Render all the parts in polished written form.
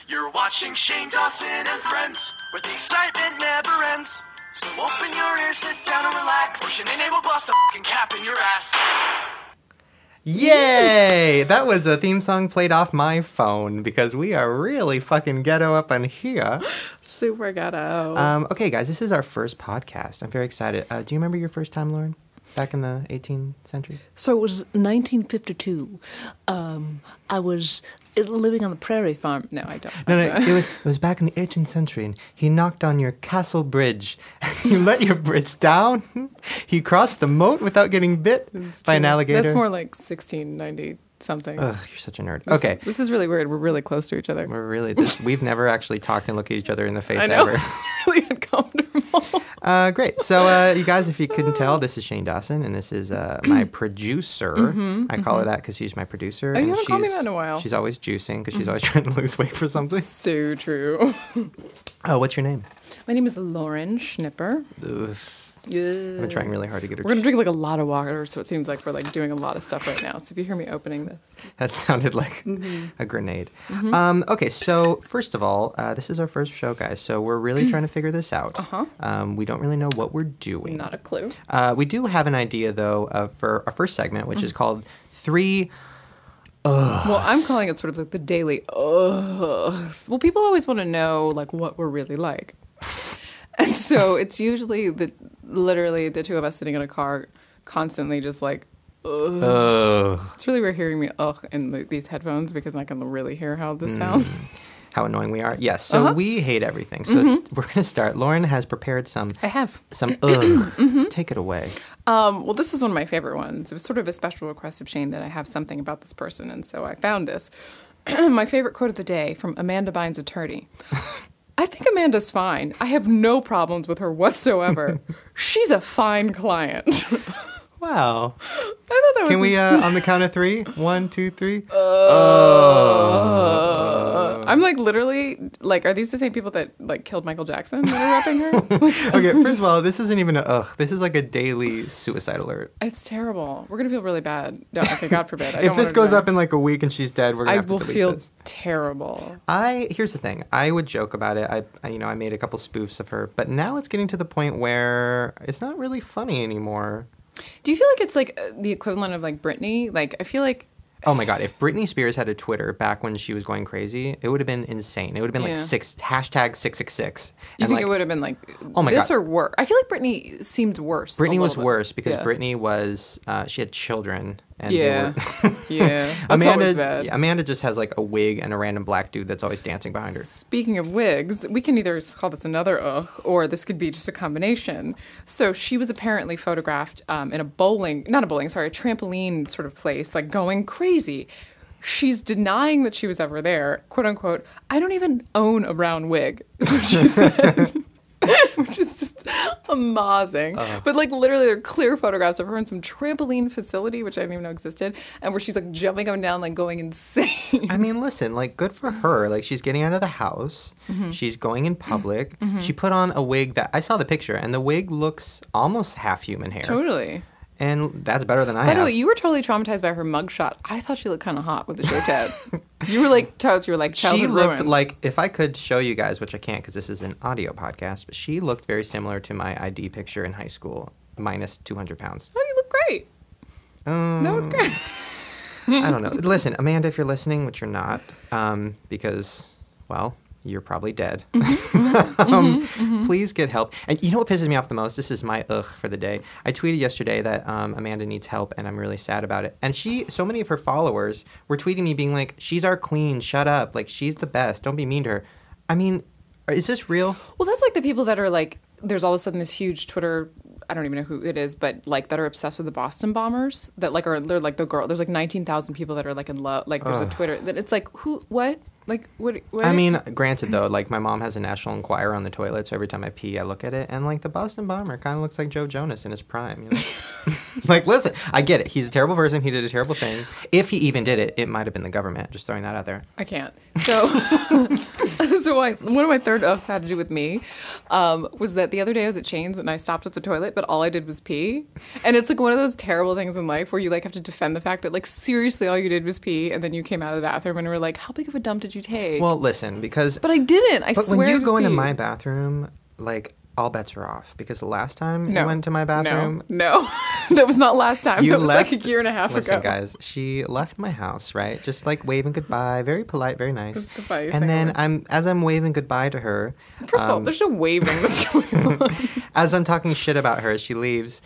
You're watching Shane Dawson and Friends, where the excitement never ends. So open your ears, sit down and relax. Push an enable bust a fucking cap in your ass. Yay! That was a theme song played off my phone because we are really fucking ghetto up in here. Super ghetto. Okay, guys, this is our first podcast. I'm very excited. Do you remember your first time, Lauren? Back in the 18th century? So it was 1952. I was living on the prairie farm. No, I don't. No, it was back in the 18th century, and he knocked on your castle bridge. You let your bridge down. He crossed the moat without getting bit by an alligator. That's more like 1690 something. Ugh, you're such a nerd. Okay. This is really weird. We're really close to each other. We've never actually talked and looked at each other in the face I know. ever. Really uncomfortable. Great. So, you guys, if you couldn't tell, this is Shane Dawson, and this is my producer. I call her that because she's my producer. Oh, you haven't called me that in a while. She's always juicing because she's always trying to lose weight for something. So true. Oh, what's your name? My name is Lauren Schnipper. Ugh. Yeah. I've been trying really hard to get her. We're going to drink like a lot of water, so it seems like we're like doing a lot of stuff right now. So if you hear me opening this. That sounded like a grenade. Okay, so first of all, this is our first show, guys. So we're really trying to figure this out. We don't really know what we're doing. Not a clue. We do have an idea, though, for our first segment, which is called Three... Well, I'm calling it sort of like the daily Well, people always want to know like what we're really like. And so it's usually literally the two of us sitting in a car constantly just like, ugh. It's really weird hearing me in these headphones because I can really hear how this sounds. How annoying we are. Yes, so we hate everything. So we're going to start. Lauren has prepared some... I have. Some ugh. Take it away. Well, this was one of my favorite ones. It was sort of a special request of Shane that I have something about this person, and so I found this. My favorite quote of the day from Amanda Bynes' attorney. I think Amanda's fine. I have no problems with her whatsoever. She's a fine client. Wow. I thought that was... Can we, on the count of three? 1, 2, 3. I'm like literally like, are these the same people that like killed Michael Jackson that are repping her? Okay, first of all, this isn't even a ugh. This is like a daily suicide alert. It's terrible. We're gonna feel really bad. No, okay, God forbid. If this goes up in like a week and she's dead, we're gonna have to delete this. I will feel terrible. Here's the thing. I would joke about it. I made a couple spoofs of her, but now it's getting to the point where it's not really funny anymore. Do you feel like it's like the equivalent of like Britney? Like I feel like. Oh my God! If Britney Spears had a Twitter back when she was going crazy, it would have been insane. It would have been like #666. You think it would have been like this or worse? I feel like Britney seemed worse. Britney was worse because Britney was she had children. And that's Amanda, always bad. Amanda just has like a wig and a random black dude that's always dancing behind her. Speaking of wigs, we can either call this another or this could be just a combination. So she was apparently photographed in a trampoline sort of place, like going crazy. She's denying that she was ever there, quote unquote. I don't even own a brown wig, is what she said. Which is just amazing. But like literally there are clear photographs of her in some trampoline facility, which I didn't even know existed, and where she's like jumping up and down, like going insane. I mean, listen, like good for her. Like she's getting out of the house. She's going in public. She put on a wig that, I saw the picture, and the wig looks almost half human hair. Totally. And that's better than I have. By the way, you were totally traumatized by her mugshot. I thought she looked kind of hot with the shaved head. You were like toast. You were like childhood She looked ruin. like, if I could show you guys, which I can't because this is an audio podcast, but she looked very similar to my ID picture in high school, minus 200 pounds. Oh, you look great. That was great. I don't know. Listen, Amanda, if you're listening, which you're not, because, well, you're probably dead. Please get help. And you know what pisses me off the most? This is my ugh for the day. I tweeted yesterday that Amanda needs help, and I'm really sad about it. And so many of her followers were tweeting me being like, she's our queen, shut up. Like, she's the best. Don't be mean to her. I mean, is this real? Well, that's like the people that are like, there's all of a sudden this huge Twitter, I don't even know who it is, but like that are obsessed with the Boston bombers that like they're like the girl. There's like 19,000 people that are like in love. Like there's a Twitter that it's like, who, what? Like, what? I mean, granted, though, like, my mom has a National Enquirer on the toilet, so every time I pee, I look at it, and, like, the Boston Bomber kind of looks like Joe Jonas in his prime, you know? Like, listen, I get it. He's a terrible person. He did a terrible thing. If he even did it, it might have been the government. Just throwing that out there. I can't. So, one of my third ups had to do with me, was that the other day I was at Chains, and I stopped at the toilet, but all I did was pee. And it's, like, one of those terrible things in life where you, like, have to defend the fact that, like, seriously, all you did was pee, and then you came out of the bathroom and were like, how big of a dump did you you take? Well, listen, because but I didn't. I but swear. when you to go into Pete. my bathroom, like all bets are off. Because the last time No. you went to my bathroom, No, that was not last time. you That was left, like a year and a half listen, ago. guys, she left my house, right? Just like waving goodbye, very polite, very nice. This is the funniest and thing then ever. I'm waving goodbye to her. First of all, there's no waving that's going on. As I'm talking shit about her as she leaves,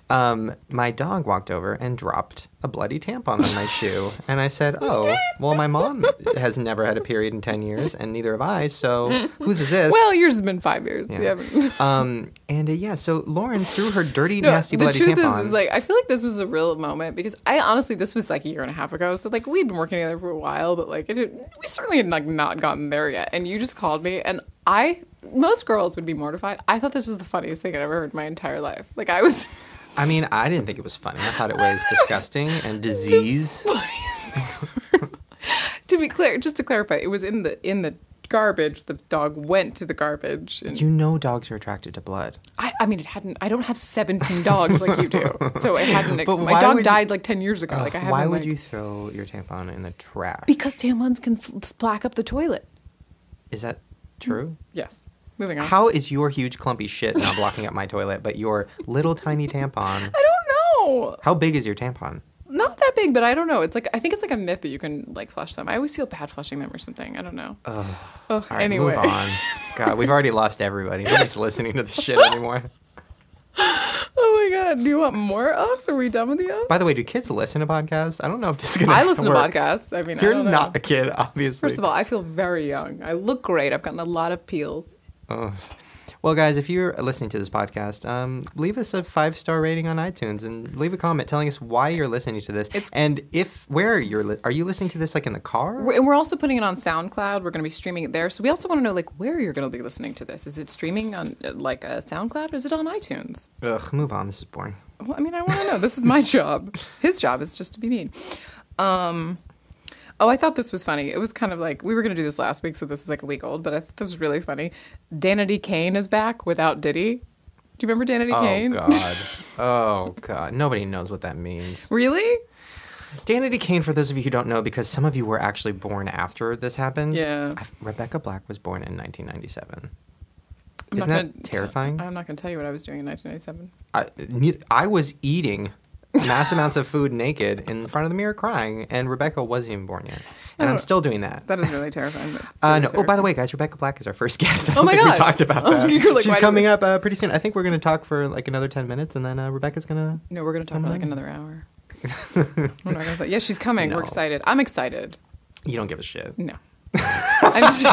my dog walked over and dropped a bloody tampon on my shoe. And I said, oh, well, my mom has never had a period in 10 years, and neither have I, so whose is this? Well, yours has been 5 years. Yeah. Yeah. So Lauren threw her dirty, No, nasty, the bloody truth tampon. is, like, I feel like this was a real moment because this was like a year and a half ago. So, like, we'd been working together for a while, but, like, we certainly had, like, not gotten there yet. And you just called me, and most girls would be mortified. I thought this was the funniest thing I'd ever heard in my entire life. Like, I was... I mean, I didn't think it was funny. I thought it was disgusting and disease. To be clear, just to clarify, it was in the garbage. The dog went to the garbage. And You know dogs are attracted to blood. I mean, it hadn't. I don't have 17 dogs like you do, so it hadn't. But My why dog would died like 10 years ago. Like I haven't. Why would like- you throw your tampon in the trash? Because tampons can black up the toilet. Is that true? Yes. Moving on. How is your huge clumpy shit now blocking up my toilet, but your little tiny tampon? I don't know. How big is your tampon? Not that big, but I don't know. It's like I think it's like a myth that you can like flush them. I always feel bad flushing them or something. I don't know. All right, Anyway. move on. God, we've already lost everybody. Nobody's listening to this shit anymore. Oh my god. Do you want more ups? Are we done with the ups? By the way, do kids listen to podcasts? I don't know if this is gonna I listen to work. podcasts. I mean, I You're don't know. not a kid, obviously. First of all, I feel very young. I look great. I've gotten a lot of peels. Well, guys, if you're listening to this podcast, leave us a 5-star rating on iTunes and leave a comment telling us why you're listening to this. And where are you listening to this, like in the car? And we're also putting it on SoundCloud. We're going to be streaming it there. So we also want to know like where you're going to be listening to this. Is it streaming on like a SoundCloud or is it on iTunes? Ugh, move on. This is boring. Well, I mean, I want to know. This is my job. His job is just to be mean. I thought this was funny. It was kind of like, we were going to do this last week, so this is like a week old, but I thought this was really funny. Danity Kane is back without Diddy. Do you remember Danity Kane? Oh, God. Oh, God. Nobody knows what that means. Really? Danity Kane, for those of you who don't know, because some of you were actually born after this happened. Yeah. Rebecca Black was born in 1997. I'm Isn't not that gonna terrifying? I'm not going to tell you what I was doing in 1997. I was eating mass amounts of food naked in front of the mirror crying, and Rebecca wasn't even born yet. And I'm still doing that. That is really terrifying. No. Oh, by the way, guys, Rebecca Black is our first guest. I Oh don't my think God. we talked about that. You're like, She's why coming up pretty soon. I think we're going to talk for like another 10 minutes, and then Rebecca's going to... No, we're going to talk for like another hour. What am I going to say? Yeah, she's coming. No. We're excited. I'm excited. You don't give a shit. No. I'm just,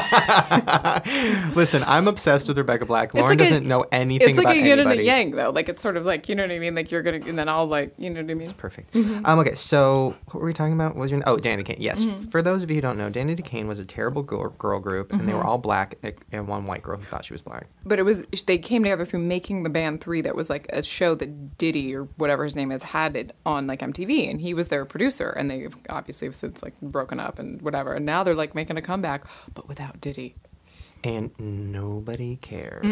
Listen, I'm obsessed with Rebecca Black. Lauren like a- doesn't know anything it's like about a yin and a anybody. yang, though. Like, it's sort of like, you know what I mean? Like, you're going to, and then I'll like, you know what I mean? Perfect. Okay, so what were we talking about? What was your Danity Kane? Yes. For those of you who don't know, Danity Kane was a terrible girl group, and they were all black, and one white girl who thought she was black. But they came together through Making the Band 3. That was like a show that Diddy, or whatever his name is, had it on like MTV, and he was their producer. And they've obviously since like broken up and whatever. And now they're like making a comeback, but without Diddy. And nobody cares.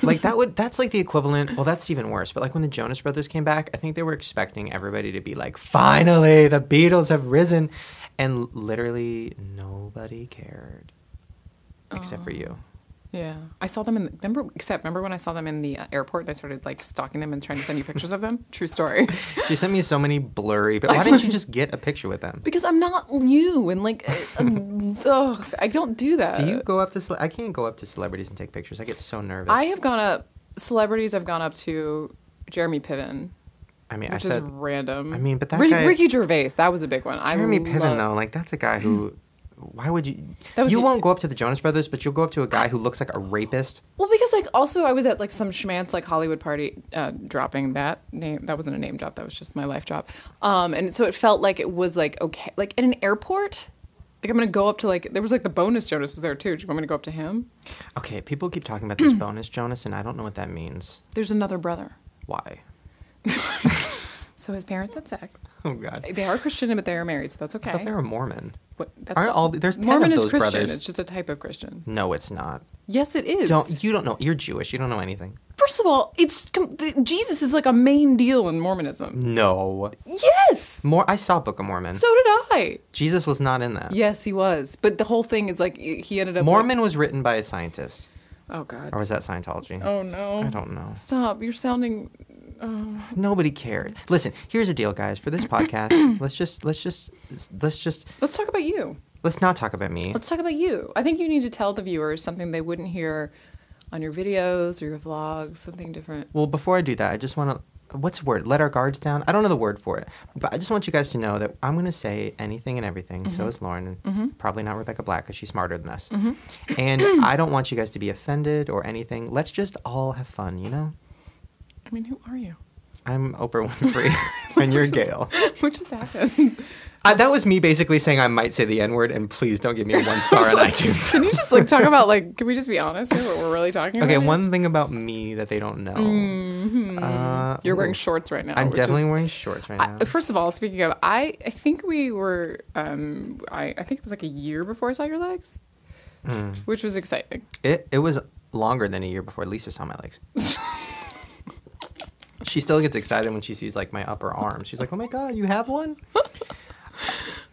Like that's like the equivalent. Well, that's even worse. But like when the Jonas Brothers came back, I think they were expecting everybody to be like, finally, the Beatles have risen. And literally nobody cared. Except for you. Yeah, I saw them remember when I saw them in the airport and I started like stalking them and trying to send you pictures of them? True story. She sent me so many blurry, but why didn't you just get a picture with them? Because I'm not you and like, I don't do that. Do you go up to, I can't go up to celebrities and take pictures. I get so nervous. I have gone up, celebrities I've gone up to Jeremy Piven, I mean, which I is said, random. I mean, but that Ricky, guy- Ricky Gervais, that was a big one. Jeremy Piven, though, like that's a guy who, why would you, That was you it. won't go up to the Jonas Brothers, but you'll go up to a guy who looks like a rapist. Well, because like also I was at like some schmance like Hollywood party, dropping that name. That wasn't a name drop. That was just my life drop. And so it felt like it was like okay, like in an airport. Like I'm gonna go up to like there was like the bonus Jonas was there too. Do you want me to go up to him? Okay, people keep talking about this bonus Jonas, and I don't know what that means. There's another brother. Why? So his parents had sex. Oh God. They are Christian, but they are married, so that's I okay. thought they were a Mormon. What, that's Aren't all there's 10 Mormon of is those Christian. brothers. It's just a type of Christian. No, it's not. Yes, it is. You don't know. You're Jewish. You don't know anything. First of all, Jesus is like a main deal in Mormonism. No. Yes. I saw Book of Mormon. So did I. Jesus was not in that. Yes, he was. But the whole thing is like he ended up. Mormon was written by a scientist. Oh God. Or was that Scientology? Oh no. I don't know. Stop. You're sounding. Nobody cared. Listen, here's the deal, guys. For this podcast, Let's talk about you. let's not talk about me. Let's talk about you. I think you need to tell the viewers something they wouldn't hear on your videos or your vlogs, something different. Well, before I do that, I just want to, what's the word? Let our guards down? I don't know the word for it, but I just want you guys to know that I'm going to say anything and everything. So is Lauren, and probably not Rebecca Black because she's smarter than us. And I don't want you guys to be offended or anything. Let's just all have fun, you know? I mean, who are you? I'm Oprah Winfrey, and you're Gail. What just happened? That was me basically saying I might say the N-word, and please don't give me a 1 star on iTunes. Can you just like talk about like? Can we just be honest here? What we're really talking about? Okay, here? one thing about me that they don't know. You're wearing shorts right now. I'm which definitely is- wearing shorts right now. First of all, speaking of, I think we were. I think it was like a year before I saw your legs, which was exciting. It was longer than a year before Lisa saw my legs. She still gets excited when she sees like my upper arm. She's like, "Oh my god, you have one?"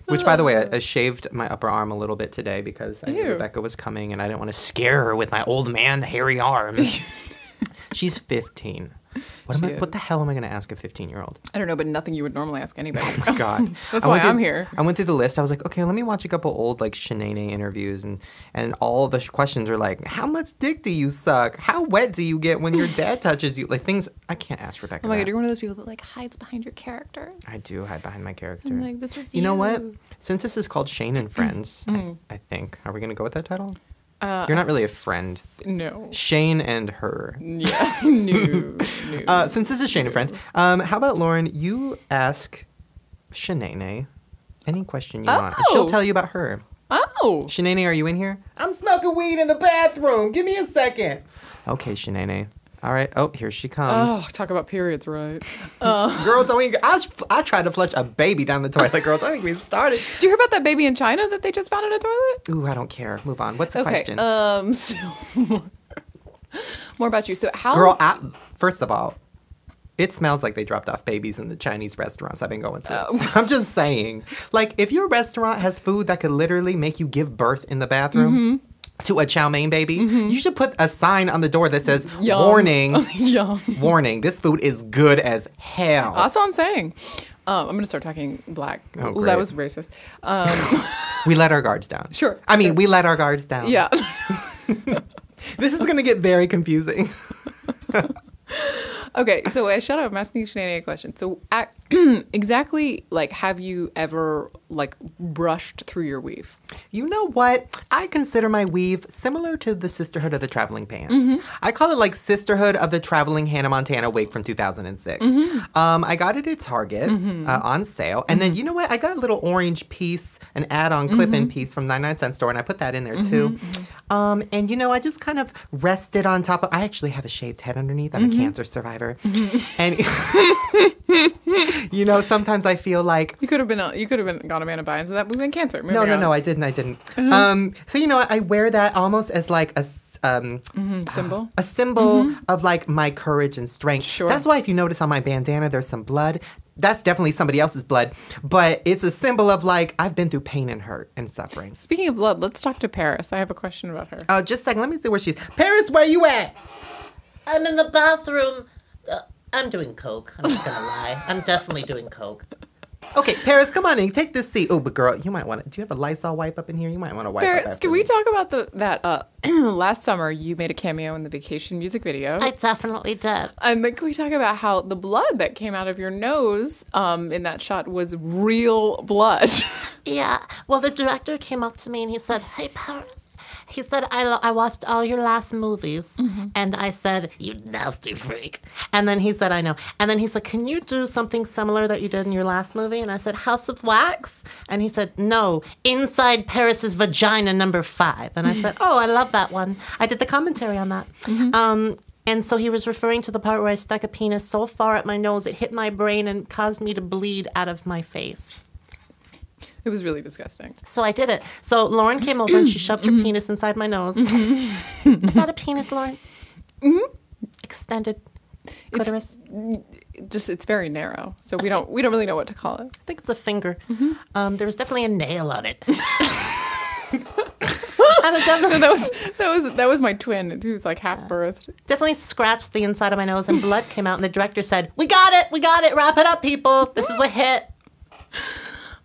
Which, by the way, I shaved my upper arm a little bit today because I knew Ew. Rebecca was coming and I didn't want to scare her with my old man hairy arms. She's 15. What the hell am I going to ask a 15-year-old? I don't know, but nothing you would normally ask anybody. Oh my god. That's I why went through- I'm here. I went through the list. I was like, okay, let me watch a couple old like Shanae interviews, and all the questions are like, how much dick do you suck? How wet do you get when your dad touches you? Like things I can't ask Rebecca. Oh my that. god, you're one of those people that like hides behind your character. I do hide behind my character. I'm like, this is You know what? Since this is called Shane and Friends, I think. Are we going to go with that title? You're not really a friend. No. Shane and her. Yeah. No. Since this is Shane and Friends, how about, Lauren, you ask Shanae any question you want. And she'll Oh. tell you about her. Oh. Shanae, are you in here? I'm smoking weed in the bathroom. Give me a second. Okay, Shanae. All right. Oh, here she comes. Oh, talk about periods, right? Girl, don't even... I tried to flush a baby down the toilet. Girl, don't even get started. Did you hear about that baby in China that they just found in a toilet? Ooh, I don't care. Move on. What's the Okay. question? So more about you. So how? Girl, first of all, it smells like they dropped off babies in the Chinese restaurants I've been going to. I'm just saying. Like, if your restaurant has food that could literally make you give birth in the bathroom to a chow mein baby, you should put a sign on the door that says, Yum. warning, Yum. warning, this food is good as hell. That's what I'm saying. I'm gonna start talking black. Oh, Ooh, great. that was racist. We let our guards down. Sure, I mean, sure. we let our guards down. Yeah. This is going to get very confusing. Okay, so shut up. I'm asking Shanae a question. So, exactly, like, have you ever like brushed through your weave? You know what? I consider my weave similar to the Sisterhood of the Traveling Pants. I call it like Sisterhood of the Traveling Hannah Montana wig from 2006. I got it at Target on sale. And then, you know what? I got a little orange piece, an add-on clip-in piece from 99-cent store, and I put that in there too. And, you know, I just kind of rested on top of... I actually have a shaved head underneath. I'm a cancer survivor. And, you know, sometimes I feel like... You could have gone Amanda Bynes with that. We've been cancer. No, I didn't. So, you know, I wear that almost as like a symbol. a symbol of like my courage and strength. Sure. That's why if you notice on my bandana, there's some blood. That's definitely somebody else's blood, but it's a symbol of like, I've been through pain and hurt and suffering. Speaking of blood, let's talk to Paris. I have a question about her. Just a second. Let me see where she's. Paris, where you at? I'm in the bathroom. I'm doing coke. I'm not gonna lie. I'm definitely doing coke. Okay, Paris, come on in. Take this seat. Oh, but girl, you might want to. Do you have a Lysol wipe up in here? You might want to wipe up. Paris, after can we me. talk about that last summer you made a cameo in the Vacation music video? I definitely did. And then can we talk about how the blood that came out of your nose in that shot was real blood? Yeah. Well, the director came up to me and he said, "Hey, Paris." He said, I watched all your last movies. And I said, "You nasty freak." And then he said, "I know." And then he said, "Can you do something similar that you did in your last movie?" And I said, "House of Wax?" And he said, "No, Inside Paris's Vagina #5." And I said, "Oh, I love that one." I did the commentary on that. And so he was referring to the part where I stuck a penis so far up my nose, it hit my brain and caused me to bleed out of my face. It was really disgusting. So I did it. So Lauren came over and she shoved her penis inside my nose. Is that a penis, Lauren? extended clitoris? It's very narrow, so we don't really know what to call it. I think it's a finger. There was definitely a nail on it. And it That was my twin who's like half birthed. definitely scratched the inside of my nose, and blood came out. And the director said, "We got it. Wrap it up, people. This is a hit."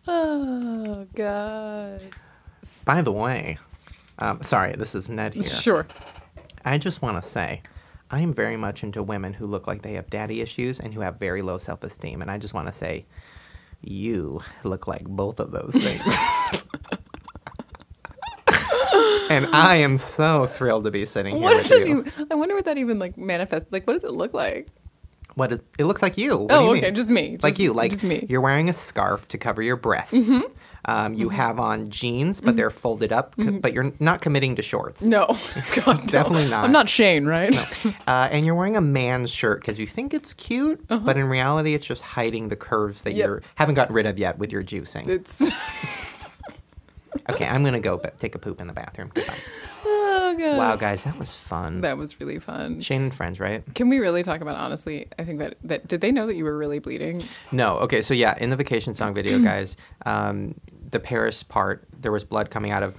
Oh God. By the way, sorry, this is Ned here. Sure. I just want to say, I am very much into women who look like they have daddy issues and who have very low self-esteem. And I just want to say, you look like both of those things. And I am so thrilled to be sitting here What with does it you. even? I wonder what that even like manifests. Like, what does it look like? It looks like you. What do you Oh, mean? okay, just me. Like you. Like just me. you're wearing a scarf to cover your breasts. You have on jeans, but they're folded up, but you're not committing to shorts. No, God, no. Definitely not. I'm not Shane, right? And you're wearing a man's shirt because you think it's cute, but in reality, it's just hiding the curves that you haven't gotten rid of yet with your juicing. It's. Okay, I'm going to go take a poop in the bathroom. Goodbye. Oh God. Wow, guys, that was fun. That was really fun. Shane and Friends, right? Can we really talk about honestly? I think that did they know that you were really bleeding? No. Okay, so yeah, in the vacation song video, guys, the Paris part, there was blood coming out of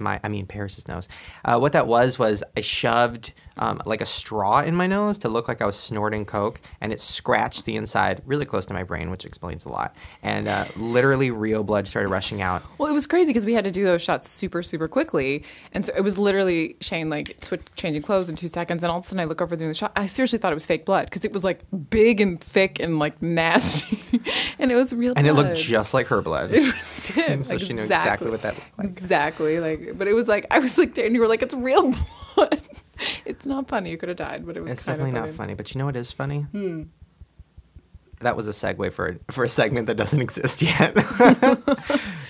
Paris's nose. What that was I shoved like a straw in my nose to look like I was snorting coke, and it scratched the inside really close to my brain, which explains a lot. And literally real blood started rushing out. Well, it was crazy because we had to do those shots super, super quickly. And so it was literally Shane like changing clothes in 2 seconds. And all of a sudden I look over during the shot. I seriously thought it was fake blood because it was like big and thick and like nasty. And it was real blood. And it looked just like her blood. It really did. So she knew exactly what that looked like. Exactly. Like, but it was like, I was like, and you were like, it's real blood. It's not funny. You could have died, but it was It's kind definitely of not funny. But you know what is funny? That was a segue for a segment that doesn't exist yet.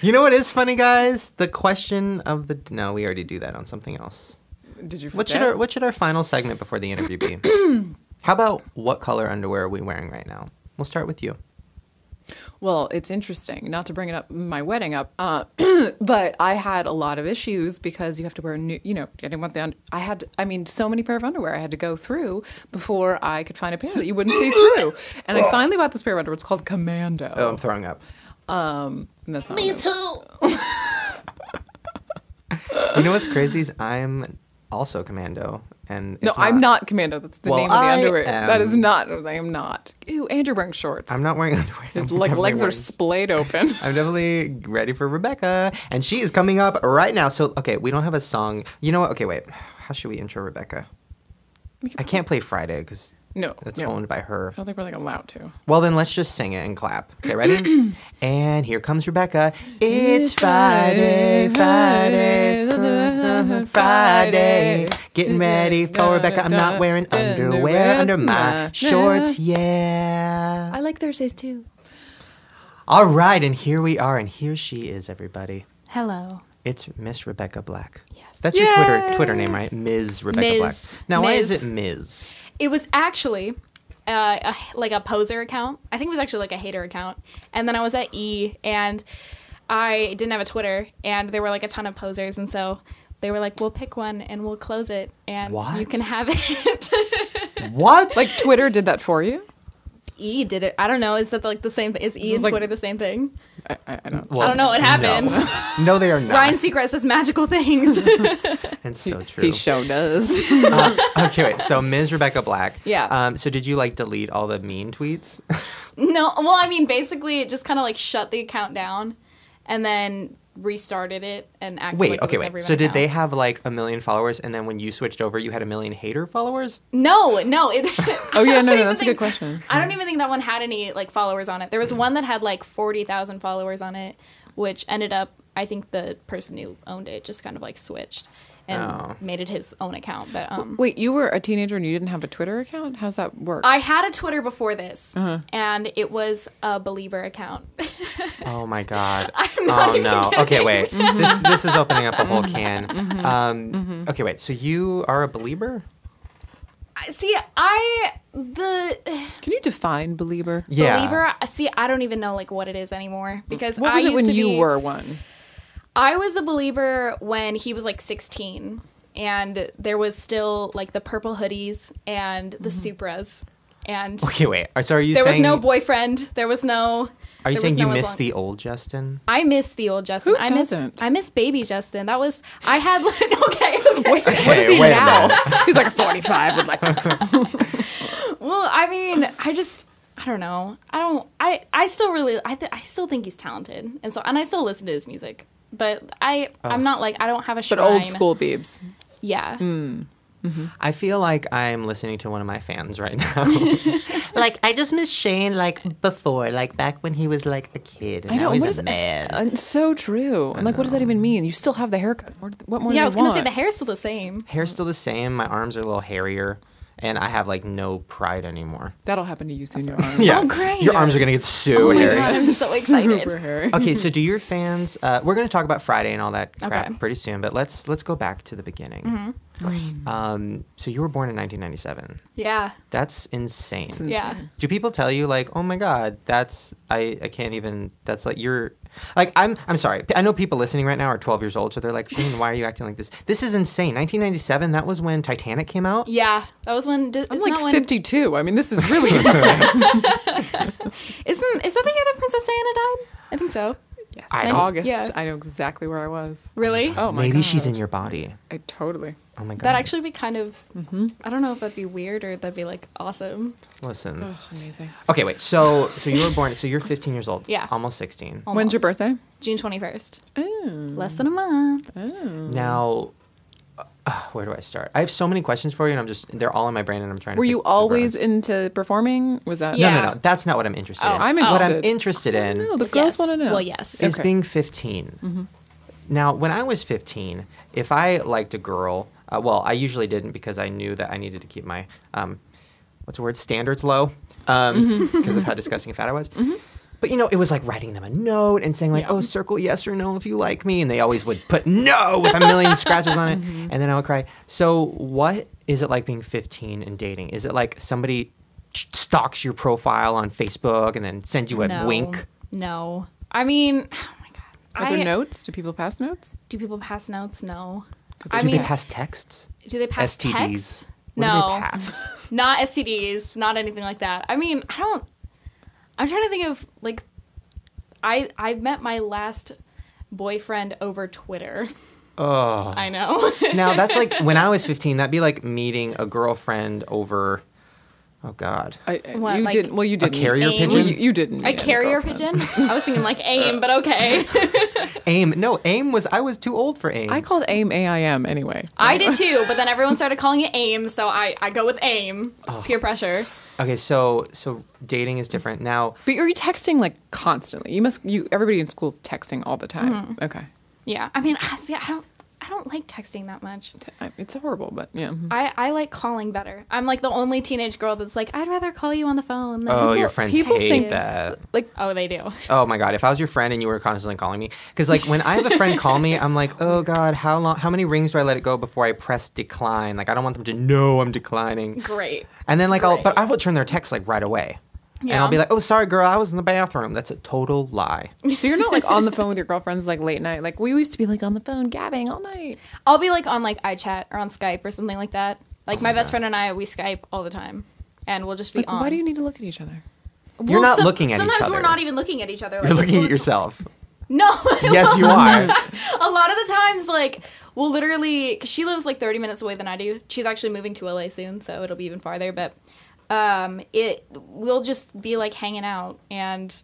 You know what is funny, guys? The question of the... No, we already do that on something else. Did you forget? What should our final segment before the interview be? How about what color underwear are we wearing right now? We'll start with you. Well, it's interesting, not to bring it up, my wedding up, but I had a lot of issues because you have to wear new, I didn't want so many pair of underwear I had to go through before I could find a pair that you wouldn't see through. And I finally bought this pair of underwear. It's called Commando. Oh, I'm throwing up. And that's not Me it. too. You know what's crazy is I'm also Commando. And No, it's I'm not Commando. That's the name of the I underwear. am- That is not. I am not. Ew, Andrew wearing shorts. I'm not wearing underwear. His I'm like definitely legs are wearing- splayed open. I'm definitely ready for Rebecca, and she is coming up right now. So, okay, we don't have a song. You know what? Okay, wait. How should we intro Rebecca? I can't play Friday because No, it's no. owned by her. I don't think we're like allowed to. Well, then let's just sing it and clap. Okay, ready? And here comes Rebecca. It's Friday, Friday. Getting ready for Rebecca. I'm not wearing underwear under my shorts, yeah. I like Thursdays too. All right, and here we are, and here she is, everybody. Hello. It's Miss Rebecca Black. Yes. That's your Twitter name, right? Ms. Rebecca Black. Ms. Now, why is Ms. it Ms? It was actually like a poser account. I think it was actually like a hater account. And then I was at E, and I didn't have a Twitter, and there were like a ton of posers, and so they were like, we'll pick one and we'll close it, and What? you can have it. What? Like Twitter did that for you? E did it. I don't know. Is that like the same thing? Is E is and like- Twitter the same thing? I don't. Well, I don't know what happened. No, no they are not. Ryan Seacrest says magical things. It's so true. He show does. Okay, wait. So Ms. Rebecca Black. Yeah. So did you like delete all the mean tweets? No, well, I mean, basically, it just kind of like shut the account down, and then restarted it and acted Wait. like it Okay. was Wait. never So even did an they account. have like 1 million followers, and then when you switched over, you had 1 million hater followers? No. It, Oh yeah, I don't no, even that's a think- good question. I don't even think that one had any like followers on it. There was one that had like 40,000 followers on it, which ended up, I think the person who owned it just kind of like switched and made it his own account. But Wait, you were a teenager and you didn't have a Twitter account? How's that work? I had a Twitter before this, and it was a Belieber account. Oh my God. not Oh even no. kidding. Okay. Wait. This is opening up a whole can. Okay. Wait. So you are a believer? See, Can you define Belieber? Yeah. Belieber. See, I don't even know like what it is anymore because What was I it used when to you be, were one? I was a Belieber when he was like 16, and there was still like the purple hoodies and the Supras, and Okay, wait. So are you there saying... was no boyfriend. There was no. Are you there saying was you no as miss long- the old Justin? I miss the old Justin. Who doesn't? I miss baby Justin. That was I had okay. What is Hey, he wait a now? minute. He's like 45 with like Well, I mean, I don't know. I still really I still think he's talented, and I still listen to his music. But I'm not like I don't have a shrine. but old school Biebs. Yeah. I feel like I'm listening to one of my fans right now. Like, I just miss Shane, like, before, like, back when he was, like, a kid. And I know. now he's What a is man. It's so true. And like, what does that even mean? You still have the haircut. What more do Yeah, I you was gonna say want? the hair's still the same. Hair's still the same. My arms are a little hairier. And I have, like, no pride anymore. That'll happen to you soon. Your arms. Yeah. Oh, great. Your arms are going to get so Oh my hairy. God, I'm so excited. Super hairy. Okay, so do your fans... we're going to talk about Friday and all that crap Okay. pretty soon, but let's go back to the beginning. So you were born in 1997. Yeah. That's insane. Yeah. Do people tell you like, oh my god, that's I can't even. That's like you're like I'm sorry. I know people listening right now are 12 years old, so they're like, Shane, why are you acting like this? This is insane. 1997. That was when Titanic came out. Yeah. That was when. I'm like 52. I mean, this is really insane. Is that the year that Princess Diana died? I think so. Yes. I In don't- August. yeah. I know exactly where I was. Really? Oh my Maybe god. she's in your body. I totally. Oh my god. That'd actually be kind of. I don't know if that'd be weird or that'd be like awesome. Listen. Oh, amazing. Okay, wait. So you were born. So you're 15 years old. Yeah. Almost 16. When's your Almost. birthday? June 21st. Oh. Less than a month. Now, where do I start? I have so many questions for you, and they're all in my brain, and I'm trying to. Were pick you the always right one. into performing? Was that? Yeah. No. That's not what I'm interested Oh, in. I'm What I'm interested. interested in No, the girls Yes. want to know. Well, yes. is Okay. being 15. Now, when I was 15, if I liked a girl, well, I usually didn't because I knew that I needed to keep my, what's the word, standards low because of how disgusting and fat I was. But, it was like writing them a note and saying like, Yeah. oh, circle yes or no if you like me. And they always would put no with a million scratches on it. And then I would cry. So what is it like being 15 and dating? Is it like somebody stalks your profile on Facebook and then sends you a No. wink? No. I mean, oh my god. Are there notes? Do people pass notes? Do people pass notes? No. they- I Do mean, they pass texts? do they pass STDs? texts? What No. do they pass? Not STDs, not anything like that. I mean, I'm trying to think of like I met my last boyfriend over Twitter. Oh. I know. Now that's like when I was 15. That'd be like meeting a girlfriend over. Oh God. What, you like didn't. Well, you didn't. carrier AIM? pigeon? Well, you didn't. A meet any carrier girlfriend. pigeon? I was thinking like AIM, but okay. AIM. No, AIM was. I was too old for AIM. I called AIM AIM anyway. I did too, but then everyone started calling it AIM, so I go with AIM. Oh. Peer pressure. Okay, so dating is different now. But you're texting like constantly. Everybody in school's texting all the time. Okay. Yeah. I mean, see, I don't like texting that much. It's horrible, but yeah. I like calling better. I'm like the only teenage girl that's like, I'd rather call you on the phone than Oh, your friends people hate think- that. Like, Oh, they do. Oh my God! If I was your friend and you were constantly calling me, because like when I have a friend call me, I'm like, oh God, how many rings do I let it go before I press decline? Like I don't want them to know I'm declining. Great. And then like Great. I will turn their text like right away. And Yeah. I'll be like, oh, sorry, girl, I was in the bathroom. That's a total lie. so you're not like on the phone with your girlfriends like late night. Like we used to be like on the phone gabbing all night. I'll be like on like iChat or on Skype or something like that. Like my best friend and I, we Skype all the time, and we'll just be Like, on. why do you need to look at each other? You're not looking at each Sometimes other. we're not even looking at each other. You're like, looking we'll- at yourself. No. Yes, you are. A lot of the times, like, we'll literally, cause she lives like 30 minutes away than I do. She's actually moving to LA soon, so it'll be even farther. But we'll just be like hanging out, and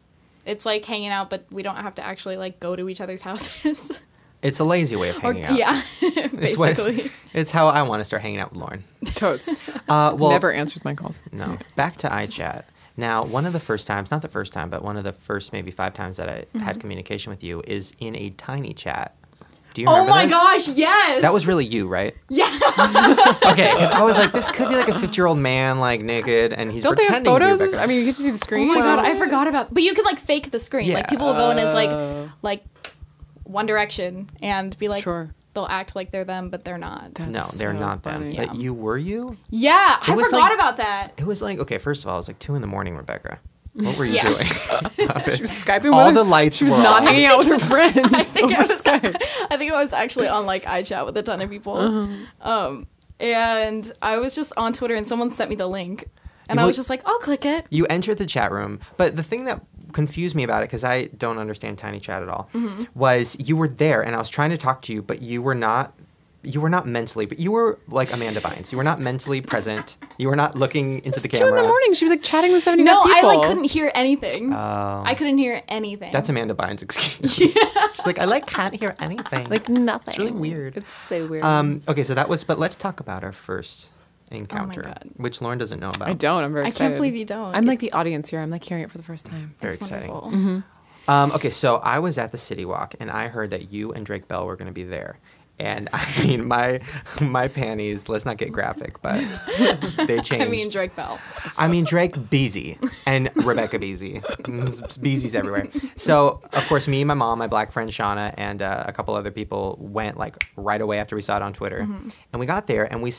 it's like hanging out, but we don't have to actually like go to each other's houses. It's a lazy way of hanging out. Yeah, It's what- basically. It's how I want to start hanging out with Lauren. Totes. Well, Never answers my calls. No. Back to iChat. Now, one of the first times, not the first time, but one of the first maybe 5 times that I had communication with you is in a tiny chat. Do you Oh remember my this? gosh, yes. That was really you, right? Yeah. Okay, because I was like, this could be like a 50-year-old man, like naked, and he's Don't they have pretending to be photos? Rebecca. I mean, you get to see the Oh screen. my god, I forgot about. But you can like fake the screen. Yeah. Like people will go in as like One Direction and be like, Sure. they'll act like they're them, but they're not. That's no, they're so not funny. them. But were you? Yeah, I was forgot like- about that. It was like, okay, first of all, it was like 2 a.m, Rebecca. What were you Yeah. She doing? was Skyping All with her. the lights She was were not on. hanging out with her friend I think over I was, Skype. I think I was actually on like iChat with a ton of people. And I was just on Twitter and someone sent me the link. And I Well, was just like, I'll click it. You entered the chat room, but the thing that confused me about it, because I don't understand Tiny Chat at all, was you were there and I was trying to talk to you, but you were not mentally, but you were like Amanda Bynes. You were not mentally present. You were not looking into the 2 camera. in the morning. She was like chatting with 75 No, people. I like couldn't hear anything. Oh. I couldn't hear anything. That's Amanda Bynes' excuse. She's like, can't hear anything. like nothing. It's really weird. It's so weird. Okay, so that was, but let's talk about our first encounter, God. which Lauren doesn't know about. I don't. I'm very I excited. can't believe you don't. I'm like the audience here. I'm like hearing it for the first time. Very It's exciting. wonderful. Okay, so I was at the City Walk and I heard that you and Drake Bell were going to be there. And I mean, my panties, let's not get graphic, but they changed. I mean, Drake Bell. I mean, Drake Beezy and Rebecca Beezy. Beezy's everywhere. So, of course, me, my mom, my black friend Shauna, and a couple other people went like right away after we saw it on Twitter. And we got there and we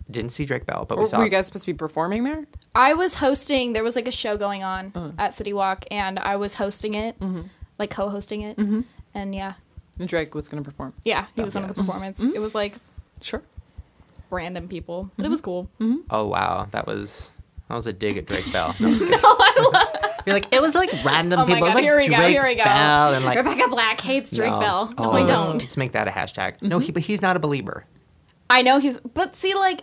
didn't see Drake Bell, but we saw. Were you guys supposed to be performing there? I was hosting, there was like a show going on at City Walk, and I was hosting it, like co-hosting it. And yeah. And Drake was going to perform. Yeah, he was on the performance. It was like Sure. random people, but it was cool. Oh, wow. That was a dig at Drake Bell. No, You're like, it was like random Oh my people. It was God, like here we go, Drake here we go. Bell and like, Rebecca Black hates Drake no. Bell. No, Oh, I let's- don't. Let's make that a hashtag. No, but he's not a believer. I know but see, like,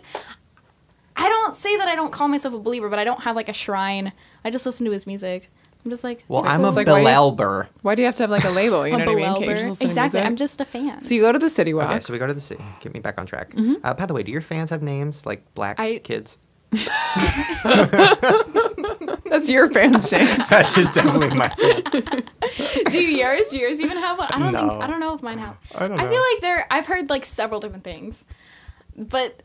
I don't say that I don't call myself a believer, but I don't have like a shrine. I just listen to his music. I'm just like, Well, I'm a It's like, why do you- Belelber. Why do you have to have like a label? You a know what I mean? Can't you believer. just listen to Exactly. music? I'm just a fan. So you go to the City Walk. Okay, so we go to the city. Get me back on track. By the way, do your fans have names like black kids? That's your fans, Shane. That is definitely my fans. Do yours even have one? No. I don't know if mine have. I don't I know. feel like I've heard like several different things. But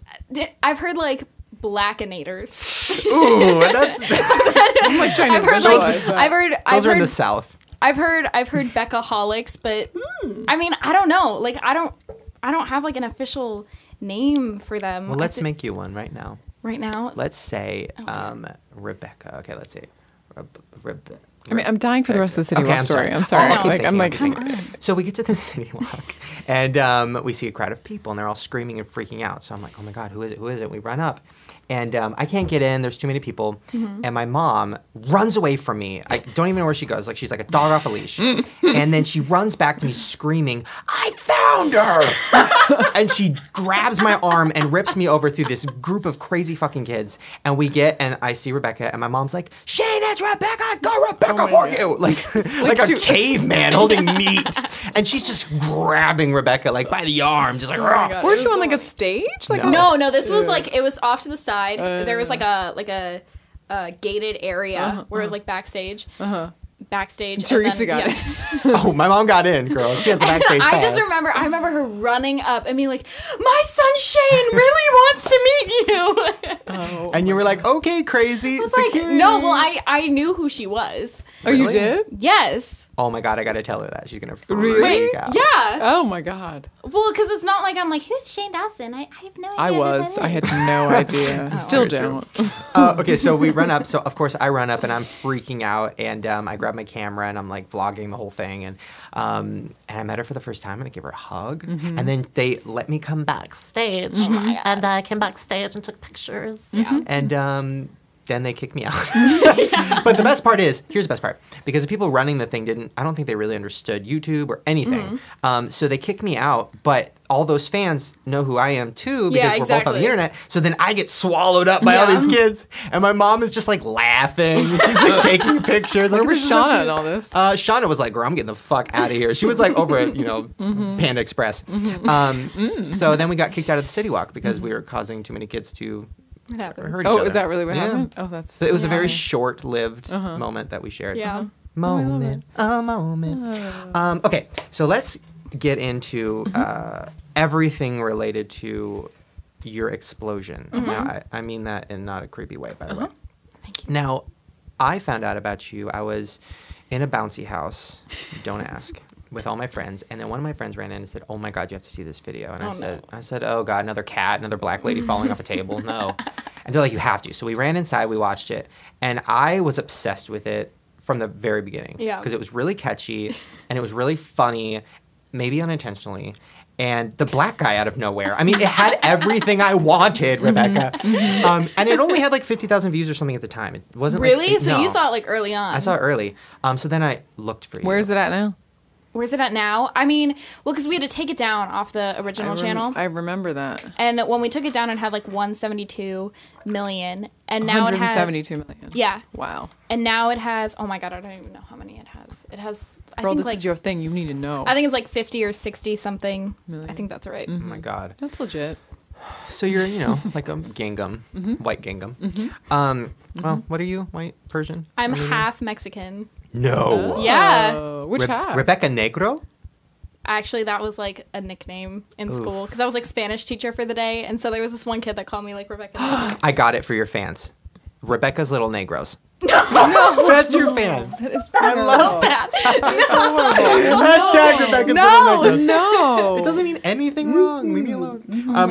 I've heard like blackinators. Ooh, that's I'm like trying I've to heard like visualize that. I've those are in the heard South. I've heard Beckaholics, but I mean, I don't know. Like I don't have like an official name for them. Well, I let's thi- make you one right now. right now. Let's say Rebecca. Okay, let's see. I mean, I'm dying for the rest of the City Okay, Walk I'm story. sorry. I'm sorry. I'll keep Like, I'm like, thinking. So we get to the City Walk, and we see a crowd of people, and they're all screaming and freaking out. So I'm like, oh my God, who is it? Who is it? We run up, and I can't get in. There's too many people, and my mom runs away from me. I don't even know where she goes. Like she's like a dog off a leash, and then she runs back to me screaming, "I found her!" And she grabs my arm and rips me over through this group of crazy fucking kids. And I see Rebecca, and my mom's like, "Shane, it's Rebecca! Go Rebecca for you!" Like a she- caveman holding meat, and she's just grabbing Rebecca like by the arm, just like. "Rah." weren't you on like a stage? Like No, this was like it was off to the side. There was like a gated area where it was like backstage. Backstage. Teresa and then, got yeah. Oh, my mom got in, girl. She has a backstage I pass. just remember her running up and being like, "My son Shane really wants to meet you." Oh, And you were like, "Okay, crazy." I was like, "No, well, I knew who she was." oh, you Really? did? Yes. Oh my God, I gotta tell her that. She's gonna freak Really? out. Yeah. Oh my God. Well, because it's not like I'm like, "Who's Shane Dawson?" I have no idea. I who was. that I is. had no idea. Still Very true. don't. Okay, so we run up. So of course I run up and I'm freaking out, and I grab my camera and I'm like vlogging the whole thing, and I met her for the first time and I gave her a hug, and then they let me come backstage, And I came backstage and took pictures. and then they kicked me out. But the best part is, here's the best part, because the people running the thing I don't think they really understood YouTube or anything. So they kicked me out, but all those fans know who I am too, because Yeah, we're both on exactly. the internet. So then I get swallowed up by all these kids, and my mom is just like laughing. She's like taking pictures. Where like, was "This is so Shauna cute." and all this? Shauna was like, "Girl, I'm getting the fuck out of here." She was like over at Panda Express. So then we got kicked out of the City Walk because we were causing too many kids to It happened. hurt each Oh, other. is that really what Yeah. happened? Oh, that's. So it was a very Yeah. short-lived moment that we shared. Yeah. Moment, a moment. Okay, so let's get into everything related to your explosion. Now, I mean that in not a creepy way, by the way. Thank you. Now, I found out about you. I was in a bouncy house, don't ask, with all my friends, and then one of my friends ran in and said, "Oh my God, you have to see this video." And I said, "Oh God, another cat, another black lady falling off a table." No. And they're like, you have to. So we ran inside, we watched it, and I was obsessed with it from the very beginning. Yeah. Because it was really catchy, and it was really funny, maybe unintentionally. And the black guy out of nowhere. I mean, it had everything I wanted, Rebecca. And it only had like 50,000 views or something at the time. It wasn't Really? Like, So no. you saw it like early on. I saw it early. So then I looked for you. Where is it at now? Where's it at now? I mean, well, because we had to take it down off the original channel. I remember that. And when we took it down, it had like 172 million. And now it has 172 million. Yeah. Wow. And now it has, oh my God, I don't even know how many it has. It has, I Girl, think this like, is your thing. You need to know. I think it's like 50 or 60 something. Million. I think that's right. Oh my God. That's legit. So you're, like a Gingham, white Gingham. Well, what are you? White, Persian? I'm Armenian? half Mexican. No. Yeah. Which half? Rebecca Negro? Actually, that was like a nickname in school because I was like Spanish teacher for the day. And so there was this one kid that called me like Rebecca. I got it for your fans. Rebecca's Little Negros. No, that's your fans. I love that. Hashtag Rebecca's Little Negros. No. It doesn't mean anything wrong. Leave me alone.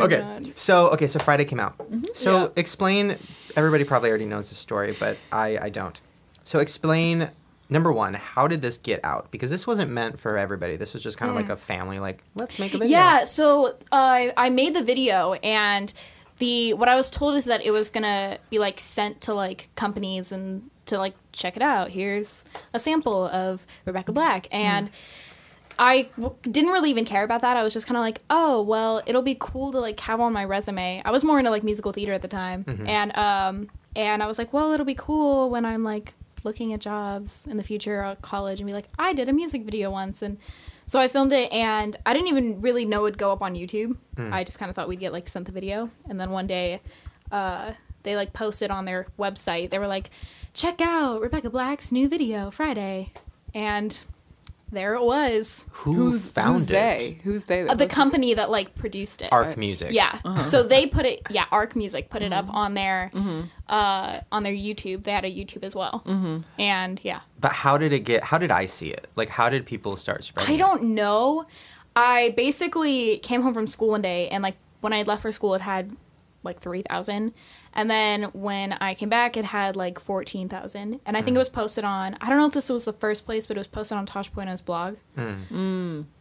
Okay. God. So Friday came out. So explain. Everybody probably already knows the story, but I don't. So explain. Number one, how did this get out? Because this wasn't meant for everybody. This was just kind of like a family, like, let's make a video. Yeah, so I made the video, and what I was told is that it was gonna be like sent to like companies and to like check it out. Here's a sample of Rebecca Black, and I didn't really even care about that. I was just kind of like, oh well, it'll be cool to like have on my resume. I was more into like musical theater at the time, and I was like, well, it'll be cool when I'm like looking at jobs in the future at college and be like, I did a music video once. And so I filmed it, and I didn't even really know it'd go up on YouTube. I just kind of thought we'd get like sent the video. And then one day they like posted on their website, they were like, check out Rebecca Black's new video Friday. And there it was. Who's Who's they? Who's they? The company that like produced it. Arc Music. Yeah. So they put it, Arc Music put it up on their YouTube. They had a YouTube as well. And yeah. But how did I see it? Like, how did people start spreading I don't know. I basically came home from school one day, and like when I had left for school, it had like 3,000. And then when I came back, it had like 14,000. And I think it was posted on, I don't know if this was the first place, but it was posted on Tosh Bueno's blog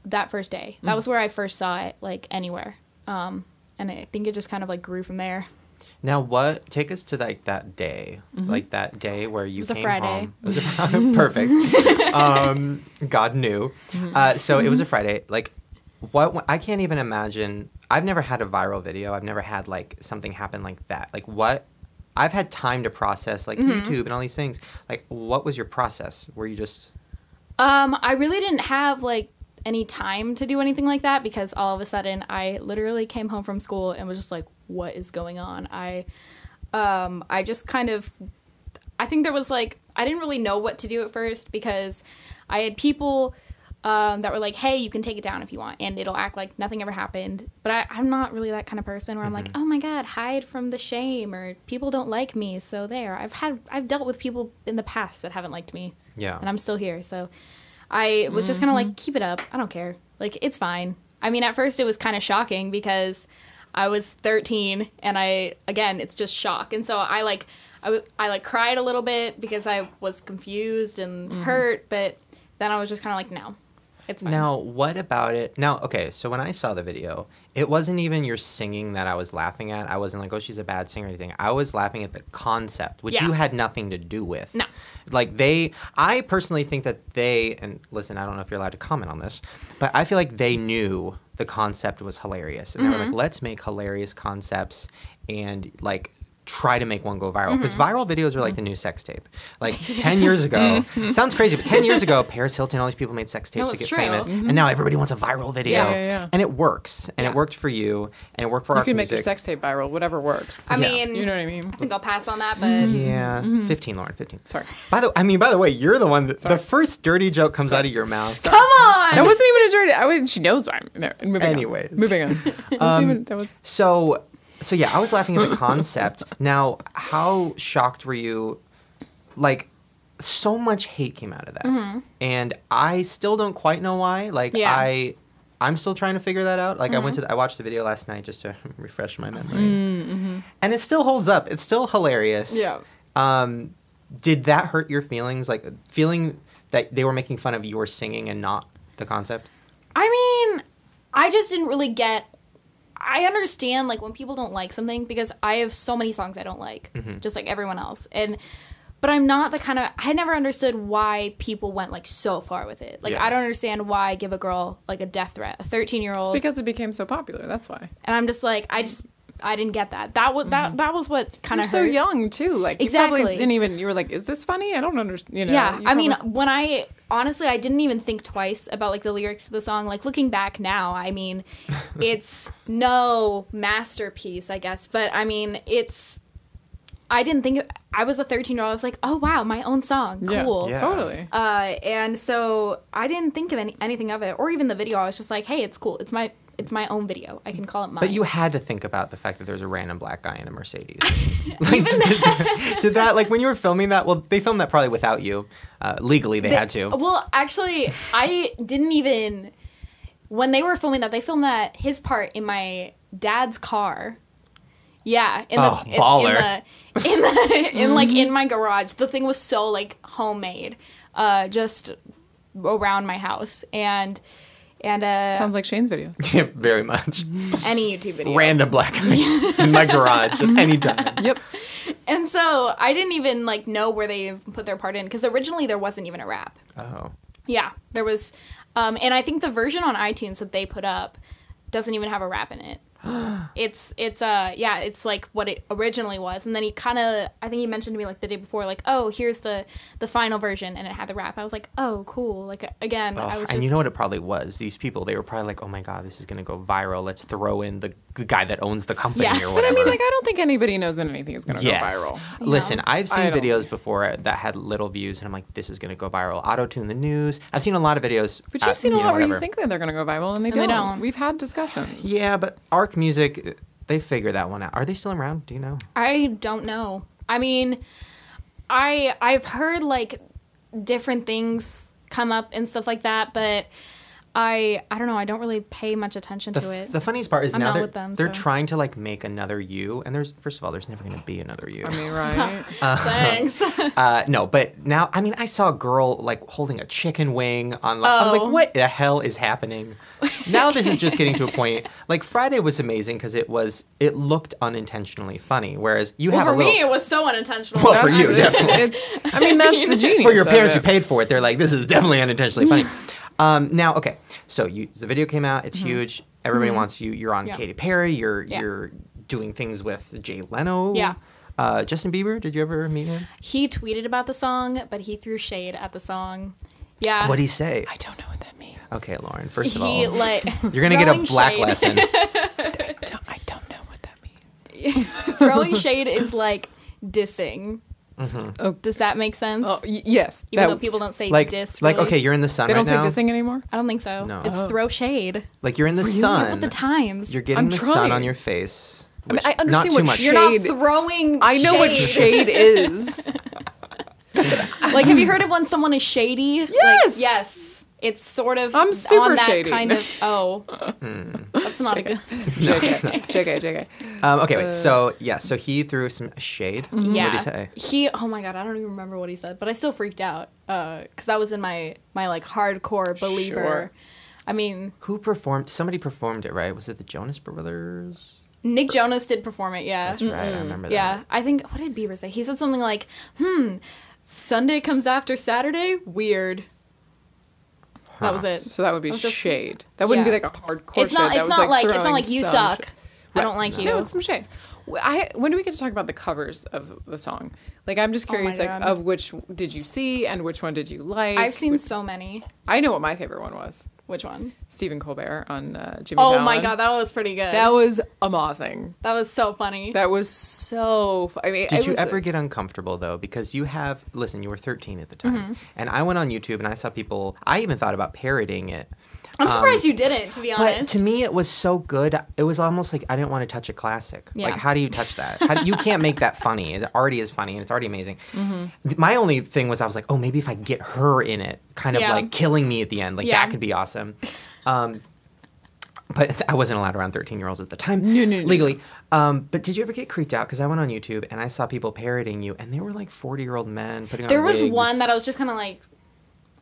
that first day. That was where I first saw it, like anywhere. And I think it just kind of like grew from there. Now, take us to like that day, like that day where you was a came Friday. home. It was perfect. God knew. So it was a Friday. Like, I can't even imagine. I've never had a viral video. I've never had like something happen like that. Like what? I've had time to process like YouTube and all these things. Like, what was your process? Were you just? I really didn't have like any time to do anything like that because all of a sudden I literally came home from school and was just like, what is going on? I just kind of, I think there was like, I didn't really know what to do at first because I had people that were like, hey, you can take it down if you want and it'll act like nothing ever happened. But I'm not really that kind of person where I'm like, oh my God, hide from the shame or people don't like me. So there, I've dealt with people in the past that haven't liked me. Yeah. And I'm still here. So I was just kind of like, keep it up. I don't care. Like, it's fine. I mean, at first it was kind of shocking because I was 13 and it's just shock. And so I cried a little bit because I was confused and hurt, but then I was just kind of like, no, it's fine. Now, what about it? Now, okay, so when I saw the video, it wasn't even your singing that I was laughing at. I wasn't like, oh, she's a bad singer or anything. I was laughing at the concept, which you had nothing to do with. No. Like I personally think that and listen, I don't know if you're allowed to comment on this, but I feel like they knew the concept was hilarious. And they were like, let's make hilarious concepts and like try to make one go viral. Because viral videos are like the new sex tape. Like 10 years ago, it sounds crazy, but 10 years ago, Paris Hilton, all these people made sex tapes No, to it's get true. famous. And now everybody wants a viral video. Yeah. And it works. And it worked for you. And it worked for You Arc can make your Music. sex tape viral, whatever works. I mean, You know what I mean? I think I'll pass on that, but Yeah. 15, Lauren, 15. Sorry. By the way, you're the one the first dirty joke comes out of your mouth. come on! That wasn't even a dirty. She knows why I'm there. Anyways. Moving on. That was. So yeah, I was laughing at the concept. Now, how shocked were you? Like, so much hate came out of that, and I still don't quite know why. Like, Yeah. I'm still trying to figure that out. Like I watched the video last night just to refresh my memory, and it still holds up. It's still hilarious. Yeah. Did that hurt your feelings? Like feeling that they were making fun of your singing and not the concept? I mean, I just didn't really get. I understand like when people don't like something because I have so many songs I don't like, just like everyone else, but I'm not the kind of. I never understood why people went like so far with it. Like I don't understand why give a girl like a death threat, a 13-year-old. It's because it became so popular. That's why. And I'm just like I didn't get that. That was that was what kind of hurt. So young too. Like exactly. You probably didn't even. You were like, "Is this funny? I don't understand." You know. Yeah. I mean, when I honestly, I didn't even think twice about like the lyrics of the song. Like looking back now, I mean, it's no masterpiece, I guess, but I mean, it's. I didn't think I was a 13-year-old. I was like, "Oh wow, my own song, cool." Yeah. Totally. And so I didn't think of anything of it, or even the video. I was just like, "Hey, it's cool. It's my own video. I can call it mine." But you had to think about the fact that there's a random black guy in a Mercedes. Like, did that, like, when you were filming that, well, they filmed that probably without you. Legally, they had to. Well, actually, I didn't even... When they were filming that, they filmed that, his part, in my dad's car. Yeah. Baller. In my garage. The thing was so, like, homemade. Just around my house. And Sounds like Shane's videos. Yeah, very much. any YouTube video. Random black guys in my garage at any time. Yep. And so I didn't even like know where they put their part in because originally there wasn't even a rap. Oh. Yeah, there was, and I think the version on iTunes that they put up doesn't even have a rap in it. It's like what it originally was, and then he kind of, I think he mentioned to me like the day before, like, oh, here's the final version, and it had the rap. I was like, oh, cool. Like again, I was just... And you know what it probably was? These people, they were probably like, oh my god, this is gonna go viral. Let's throw in the guy that owns the company or whatever. But I mean, like, I don't think anybody knows when anything is gonna go viral. Listen, I've seen videos before that had little views, and I'm like, this is gonna go viral. Auto-tune the news. I've seen a lot of videos. But you've seen a lot where you think that they're gonna go viral, and they don't. We've had discussions. Yeah, but Arc Music, they figure that one out. Are they still around? Do you know? I don't know. I mean, I've heard like different things come up and stuff like that, but I don't know. I don't really pay much attention to it. The funniest part is I'm now not with them, they're so. trying to like make another you, and first of all, there's never going to be another you. I mean, right? Thanks. No, but now, I mean, I saw a girl like holding a chicken wing on. I'm like, what the hell is happening? Now this is just getting to a point. Like Friday was amazing because it looked unintentionally funny, whereas you have for a little. me, it was so unintentional. Well, for you, definitely. I mean, that's the genius. For your parents of who paid for it, they're like, this is definitely unintentionally funny. Now, okay, so the video came out. It's huge. Everybody wants you. You're on Katy Perry. You're doing things with Jay Leno. Yeah. Justin Bieber, did you ever meet him? He tweeted about the song, but he threw shade at the song. Yeah. What'd he say? I don't know what that means. Okay, Lauren, first of He all, like you're going to get a black shade. lesson. I don't know what that means. Throwing shade is like dissing. Mm-hmm. Oh, does that make sense? Oh, yes. Even though people don't say like, diss. Like, really. okay, you're in the sun They right don't now. say dissing anymore? I don't think so. No. It's throw shade. Like, you're in the sun. Get with the times. You're getting I'm the sun trying. on your face. I mean, which- I understand not too what much. You're not throwing I know what shade. shade is. Like, have you heard of when someone is shady? Yes. Like, yes. It's sort of I'm super on that shady. kind of. Oh, that's not a good. JK. Okay, wait. So he threw some shade. Yeah. What did he say? Oh my god, I don't even remember what he said, but I still freaked out because I was in my like hardcore believer. Sure. I mean, Who performed? Somebody performed it, right? Was it the Jonas Brothers? Nick Jonas did perform it. Yeah. That's right. I remember that. Yeah, I think. What did Bieber say? He said something like, Sunday comes after Saturday? Weird. That was it. So that would be That was just- shade. That wouldn't yeah. be like a hardcore It's not. shade. It's That was not like. It's not throwing like you some suck. shade. I don't like you. No, it's some shade. When do we get to talk about the covers of the song? Like, I'm just curious, like, God. of which did you see and which one did you like? I've seen so many. I know what my favorite one was. Which one? Stephen Colbert on Jimmy Oh Fallon. my god, that was pretty good. That was amazing. That was so funny. That was so. I mean, Did you ever get uncomfortable though? Because you were 13 at the time, and I went on YouTube and I saw people. I even thought about parroting it. I'm surprised you didn't, to be But honest. to me, it was so good. It was almost like I didn't want to touch a classic. Yeah. Like, how do you touch that? You can't make that funny. It already is funny, and it's already amazing. My only thing was I was like, oh, maybe if I get her in it, kind of Yeah. like killing me at the end, like Yeah. that could be awesome. But I wasn't allowed around 13-year-olds at the time, No. legally. But did you ever get creeped out? Because I went on YouTube and I saw people parroting you, and they were like 40-year-old men putting on There was wigs. one that I was just kind of like,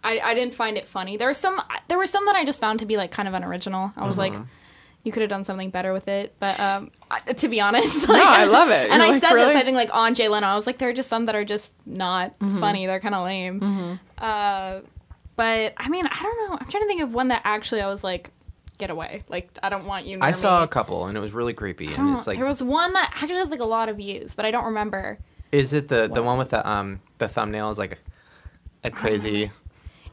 I didn't find it funny. There were some that I just found to be like kind of unoriginal. I was like, you could have done something better with it. But to be honest, like, No, I love it. And You're I like, said really? this, I think, like on Jay Leno. I was like, there are just some that are just not funny. They're kind of lame. But I mean, I don't know. I'm trying to think of one that actually I was like, get away. Like, I don't want you near I saw a me. couple, and it was really creepy. I And don't- it's like, there was one that actually has like a lot of views, but I don't remember. is it the one with the thumbnail is like a crazy?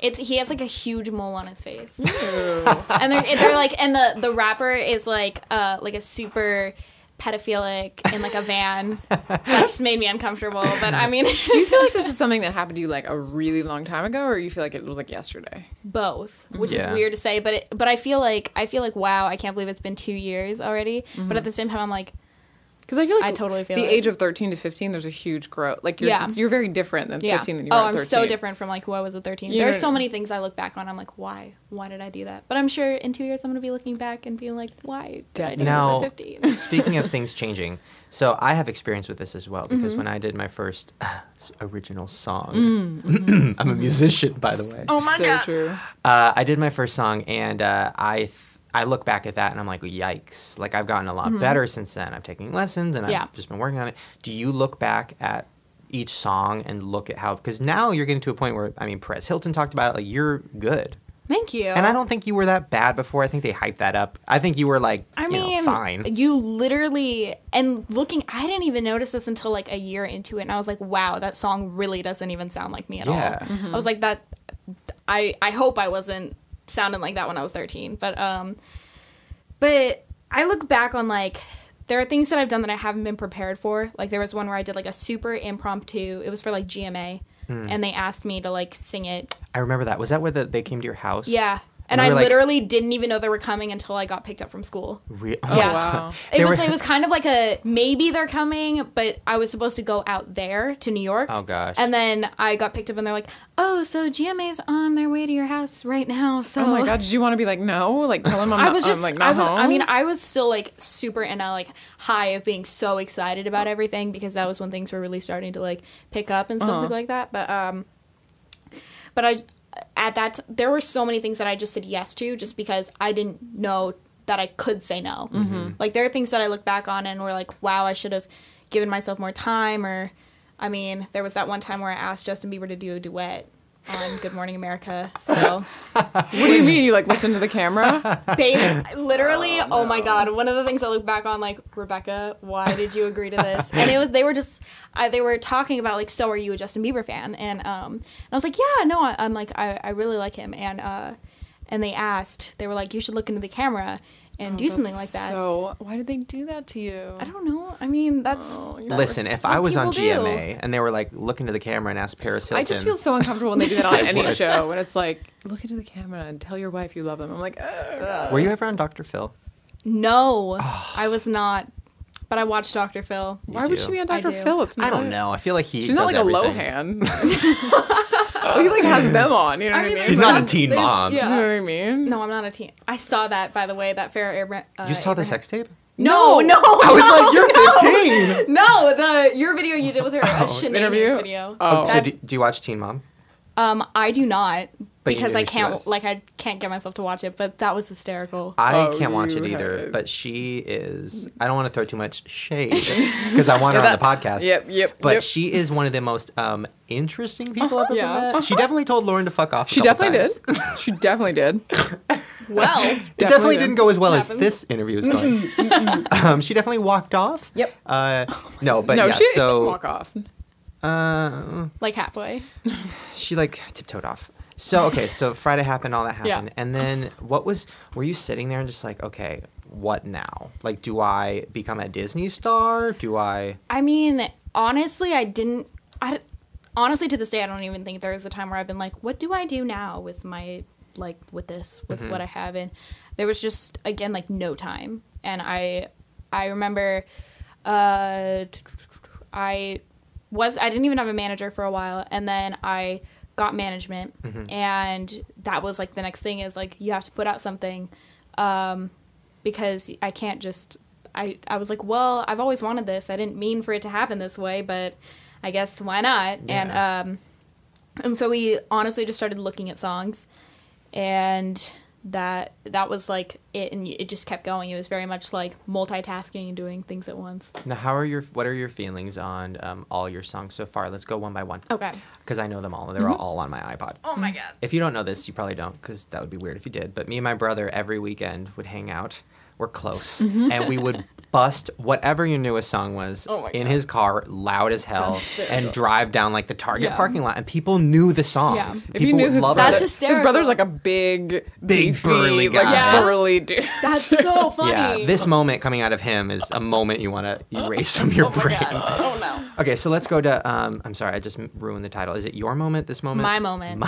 He has like a huge mole on his face, and they're like, and the rapper is like a super pedophilic in like a van. That just made me uncomfortable. But I mean, Do you feel like this is something that happened to you like a really long time ago, or you feel like it was like yesterday? both, which is Yeah. weird to say, but I feel like wow, I can't believe it's been 2 years already. But at the same time, I'm like, Because I feel like I totally feel the it. age of 13 to 15, there's a huge growth. Like you're very different than 15 than you were at 13. I'm so different from like who I was at 13. You There's know- so many things I look back on. I'm like, why did I do that? But I'm sure in 2 years I'm gonna be looking back and being like, why did I do Now, this at 15? speaking of things changing, so I have experience with this as well because when I did my first original song, I'm a musician, by the way. Oh my so God. true. I did my first song, and I look back at that, and I'm like, yikes! Like I've gotten a lot better since then. I'm taking lessons, and Yeah. I've just been working on it. Do you look back at each song and look at how? Because now you're getting to a point where Perez Hilton talked about it. Like you're good. Thank you. And I don't think you were that bad before. I think they hyped that up. I think you were like, I mean, fine. you literally, and looking, I didn't even notice this until like a year into it, and I was like, wow, that song really doesn't even sound like me at Yeah. all. I was like, that, I hope I wasn't sounding like that when I was 13, but I look back on like, there are things that I've done that I haven't been prepared for. Like there was one where I did like a super impromptu, it was for like GMA, and they asked me to like sing it. I remember that. Was that where they came to your house? Yeah. And we I were like- literally didn't even know they were coming until I got picked up from school. Re- Yeah. wow. It was kind of like a maybe they're coming, but I was supposed to go out there to New York. Oh, gosh. And then I got picked up and they're like, "Oh, so GMA's on their way to your house right now." So Oh my God, did you want to be like, no? Like tell him I'm I not, was just I'm like not home? I mean, I was still like super in a like high of being so excited about everything because that was when things were really starting to like pick up and something like that. But I at that there were so many things that I just said yes to just because I didn't know that I could say no. Like there are things that I look back on and were like, wow, I should have given myself more time. Or I mean, there was that one time where I asked Justin Bieber to do a duet on Good Morning America. So What do you mean? You like looked into the camera? babe, literally, oh my God, one of the things I look back on, like, Rebecca, why did you agree to this? And they were just they were talking about like, so are you a Justin Bieber fan? And I was like, yeah, no, I'm like I really like him. And they asked, they were like, you should look into the camera and do something like that. So why did they do that to you? I don't know. I mean, that's Listen, if I was on GMA and they were like, look into the camera and ask Paris Hilton. I just feel so uncomfortable when they do that on any show. When it's like, look into the camera and tell your wife you love them. I'm like, ugh. Were you ever on Dr. Phil? no, I was not. But I watched Dr. Phil. Why would do. she be on I Dr. do. Phil? It's I not- don't know. I feel like She's not like does a everything. Lohan. He like has them on. You know what I mean? She's not a teen There's- mom. yeah. You know what I mean? No, I'm not a teen. I saw that, by the way, that Farrah Abraham. You saw the sex tape? No. I was like, you're 15. No, your video you did with her, a shenanigans interview? video. Oh. So do you watch Teen Mom? I do not But you because knew I who she can't was. I can't get myself to watch it. But that was hysterical. I Oh, can't watch it you either, had- but she is. I don't want to throw too much shade because I want her on the podcast. Yep. But she is one of the most interesting people I've ever Yeah. met. She definitely told Lauren to fuck off. She definitely did. She definitely did. Well, It definitely did. didn't go as well as Happens. this interview is going. She definitely walked off. Yep. No, but No, yeah. she didn't So walk off. like halfway. she like tiptoed off. So okay, so Friday happened, all that happened, Yeah. and then were you sitting there and just like, okay, what now? Like, do I become a Disney star? Do I? I mean, honestly, honestly, to this day, I don't even think there is a time where I've been like, what do I do now with my, like, with what I have? And there was just, again, like, no time. And I remember, I didn't even have a manager for a while. And then I got management. And that was, like, the next thing is, like, you have to put out something. because I can't just. I was like, well, I've always wanted this. I didn't mean for it to happen this way, but I guess why not? Yeah. And so we honestly just started looking at songs, and that was like it, and it just kept going. It was very much like multitasking and doing things at once. Now, what are your feelings on all your songs so far? Let's go one by one. Okay. Because I know them all. They're all on my iPod. Oh my god. If you don't know this, you probably don't, because that would be weird if you did. But me and my brother every weekend would hang out. We're close, and we would bust whatever your newest song was in his car, loud as hell, and drive down like the Target parking lot, and people knew the songs. Yeah. If People you knew would his love brother, it. That's hysterical. his brother's like a big beefy, burly like guy. burly dude. That's so funny. Yeah, this moment coming out of him is a moment you want to erase from your brain. Oh no. Okay, so let's go to. I'm sorry, I just ruined the title. Is it your moment? This moment? My moment.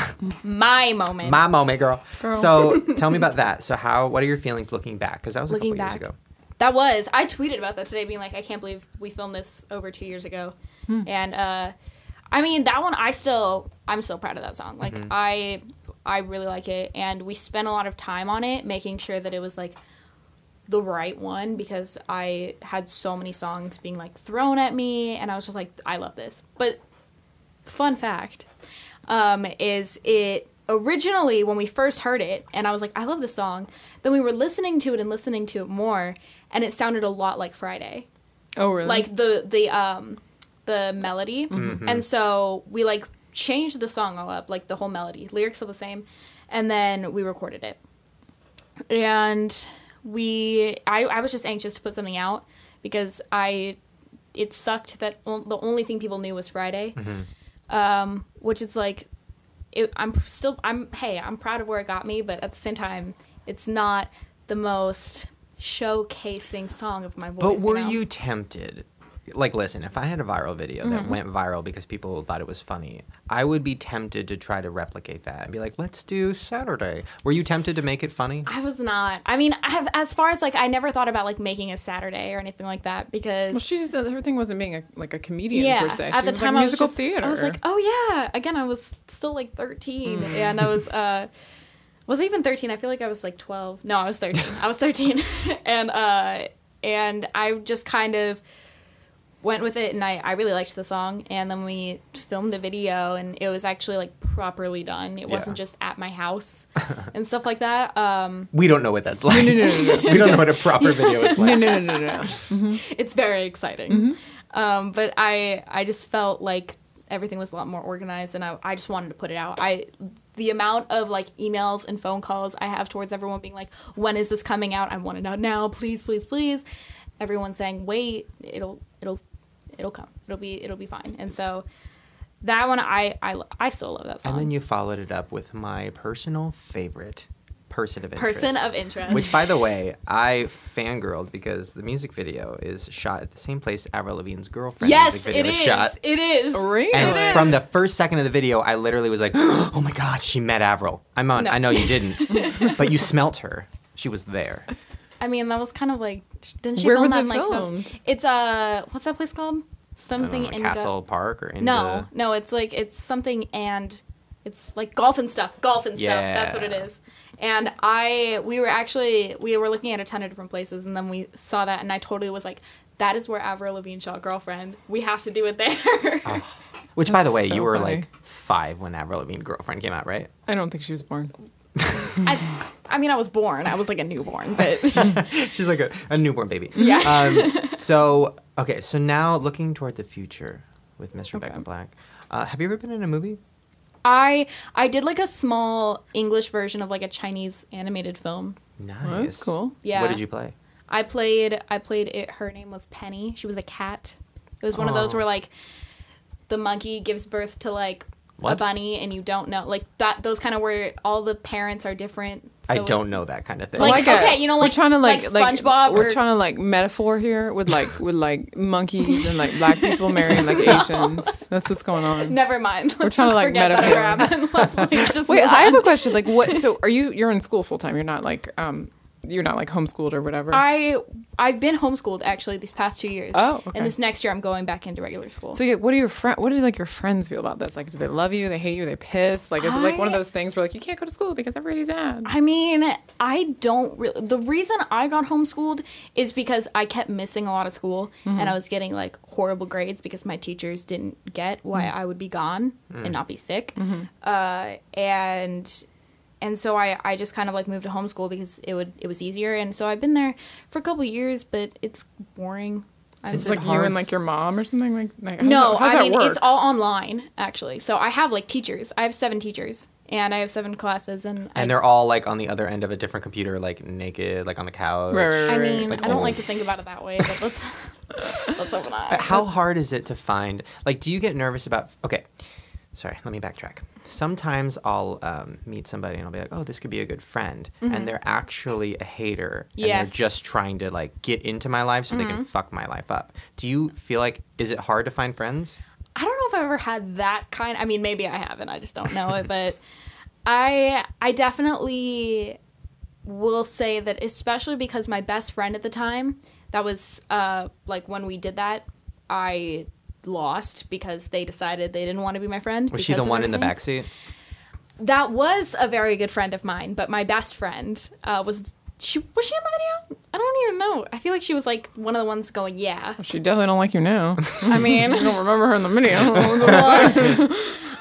My moment. My moment, girl. So tell me about that. So what are your feelings looking back? Because that was a couple years ago. I tweeted about that today, being like, I can't believe we filmed this over 2 years ago. And I mean, that one, I'm still proud of that song. Like, I really like it, and we spent a lot of time on it, making sure that it was like the right one, because I had so many songs being like thrown at me, and I was just like, I love this. But fun fact is it originally, when we first heard it, and I was like, I love this song, then we were listening to it more, and it sounded a lot like Friday. Oh, really? Like the melody. And so we like changed the song all up, like the whole melody. Lyrics are the same. And then we recorded it. And I was just anxious to put something out, because it sucked that the only thing people knew was Friday. Which it's like, I'm proud of where it got me, but at the same time, it's not the most showcasing song of my voice. But were you tempted? Like, listen, if I had a viral video that went viral because people thought it was funny, I would be tempted to try to replicate that and be like, let's do Saturday. Were you tempted to make it funny? I was not. I mean, as far as like, I never thought about like making a Saturday or anything like that, because her thing wasn't being a comedian per se. At the time, like I was musical theater. I was like, oh yeah. Again, I was still like 13, and I was wasn't even 13. I feel like I was like 12. No, I was 13. I was 13, and I just kind of went with it, and I really liked the song, and then we filmed the video, and it was actually like properly done. It wasn't just at my house and stuff like that. We don't know what that's like. No. We don't know what a proper video is like. No. It's very exciting. But I just felt like everything was a lot more organized, and I just wanted to put it out. The amount of like emails and phone calls I have towards everyone being like, when is this coming out? I want it out now, please, please, please. Everyone saying, wait, it'll come. It'll be fine. And so that one, I still love that song. And then you followed it up with my personal favorite, Person of Interest. Person of Interest. Which, by the way, I fangirled because the music video is shot at the same place Avril Lavigne's Girlfriend music video is shot. It is. Really? And from the first second of the video, I literally was like, oh my God, she met Avril. I know you didn't, but you smelt her. She was there. I mean, that was kind of like, didn't she Where film was that it in, like, filmed? It's what's that place called? Something in Castle Park or in No, it's like, it's something, and it's like golf and stuff. That's what it is. And we were looking at a ton of different places, and then we saw that, and I totally was like, that is where Avril Lavigne shot Girlfriend. We have to do it there. Which, by the way, so you were funny. like 5 when Avril Lavigne Girlfriend came out, right? I don't think she was born. I mean, I was born. I was like a newborn, but She's like a newborn baby. yeah. So now looking toward the future with Miss Rebecca Black. Have you ever been in a movie? I did like a small English version of like a Chinese animated film. Nice. Oh, that's cool. Yeah. What did you play? I played it. Her name was Penny. She was a cat. It was one of those where like the monkey gives birth to like a What? bunny, and you don't know like that. Those kind of where all the parents are different. So, I don't know that kind of thing. Like, okay, you know, like, we're trying to like SpongeBob. We're or- trying to like metaphor here with like monkeys and like black people marrying like Asians. That's what's going on. Never mind. Let's trying to, just like, forget that metaphor. ever happened. Let's please just Wait, move I have on. a question. Like, what? So, you're in school full time? You're not like you're not like homeschooled or whatever. I've been homeschooled actually these past 2 years. Oh, okay. And this next year I'm going back into regular school. So yeah, what do like your friends feel about this? Like, do they love you? They hate you? They piss? Like, is it like one of those things where like you can't go to school because everybody's mad? I mean, I don't really. The reason I got homeschooled is because I kept missing a lot of school and I was getting like horrible grades because my teachers didn't get why I would be gone and not be sick. And so I just kind of like moved to homeschool because it was easier. And so I've been there for a couple of years, but it's boring. It's like you and like your mom or something like no, how's I that mean, work? it's all online actually. So I have like teachers. I have 7 teachers. And I have 7 classes, and they're all like on the other end of a different computer, like naked, like on the couch. Right. I mean, like I don't like to think about it that way, but let's hope not. How hard is it to find? Like, do you get nervous about? Okay, sorry, let me backtrack. Sometimes I'll meet somebody and I'll be like, oh, this could be a good friend, and they're actually a hater, and Yes. they're just trying to like get into my life so they can fuck my life up. Do you feel like is it hard to find friends? I don't know if I've ever had that kind. I mean, maybe I haven't. I just don't know it. But I definitely will say that, especially because my best friend at the time, that was like when we did that, I lost because they decided they didn't want to be my friend. Was she the because of one in the everything. backseat? That was a very good friend of mine, but my best friend was she in the video? I don't even know. I feel like she was like one of the ones going, yeah. She definitely don't like you now. I mean, I don't remember her in the video.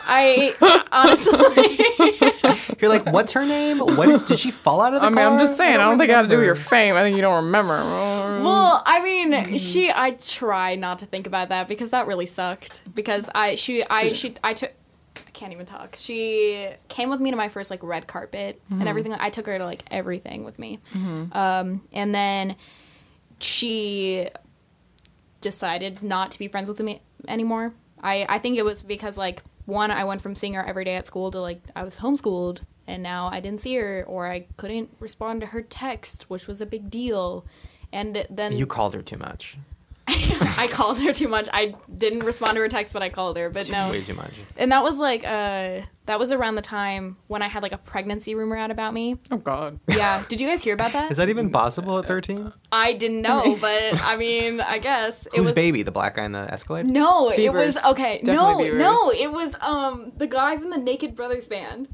I honestly, You're like, what's her name? What did she fall out of the car? I'm just saying, I don't think it had to do with your remember. fame. I think you don't remember. well, I mean, I try not to think about that because that really sucked. Because I can't even talk. She came with me to my first like red carpet and everything. I took her to like everything with me. And then she decided not to be friends with me anymore. I think it was because like, one, I went from seeing her every day at school to like I was homeschooled and now I didn't see her, or I couldn't respond to her text, which was a big deal. And then You called her too much. I called her too much. I didn't respond to her text, but I called her. But no, Way too much. and that was like that was around the time when I had like a pregnancy rumor out about me. Oh God. Yeah, did you guys hear about that? Is that even possible at 13? I didn't know, but I mean, I guess it Who's was. baby? The black guy in the Escalade? No, it Bieber's. was okay. Definitely Bieber's. No, it was the guy from the Naked Brothers band.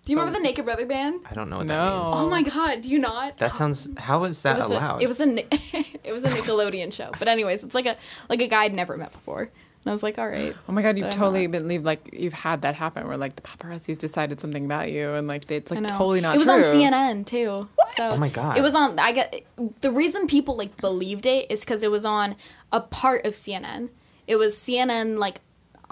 Do you remember the Naked Brother band? I don't know what that No. means. Oh my God, do you not? That sounds. How is that allowed? It was a Nickelodeon show. But anyways, it's like a guy I'd never met before. And I was like, all right. Oh my God, you've But I'm totally not. believed like you've had that happen where like the paparazzis decided something about you and like it's I like know. totally not It was true. on CNN too. So Oh my God. It was on. The reason people like believed it is because it was on a part of CNN. It was CNN like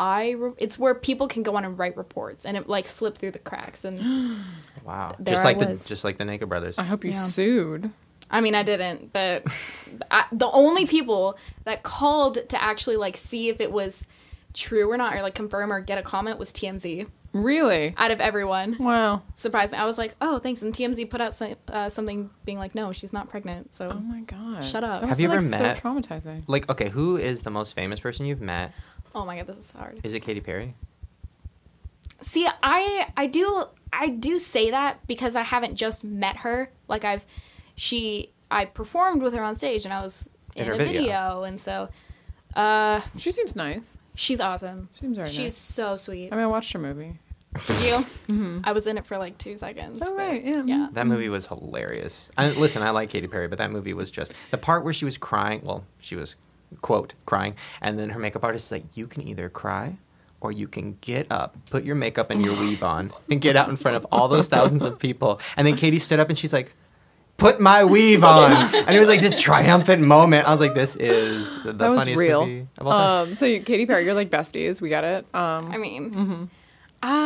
it's where people can go on and write reports, and it like slipped through the cracks. And Wow. There just I like was. just like the Naked Brothers. I hope you Yeah. sued. I mean, I didn't, but the only people that called to actually like see if it was true or not, or like confirm or get a comment, was TMZ. Really? Out of everyone. Wow. Surprising. I was like, oh, thanks. And TMZ put out something being like, no, she's not pregnant. So Oh my God. Shut up. That Have must you be, ever like, met- so traumatizing. Like, okay, who is the most famous person you've met? oh my God, this is hard. Is it Katy Perry? See, I do say that because I haven't just met her. Like I performed with her on stage and I was in her a video. video, and so She seems nice. she's awesome. Seems very She's nice. so sweet. I mean, I watched her movie. Did you? I was in it for like 2 seconds. Oh, but right, yeah. Yeah. That movie was hilarious. Listen, I like Katy Perry, but that movie was just the part where she was crying. Well, she was quote crying, and then her makeup artist is like, "You can either cry, or you can get up, put your makeup and your weave on, and get out in front of all those thousands of people." And then Katy stood up and she's like, "Put my weave on," and it was like this triumphant moment. I was like, "This is the That was funniest real. movie of all time." So Katy Perry, you're like besties. We got it. I mean,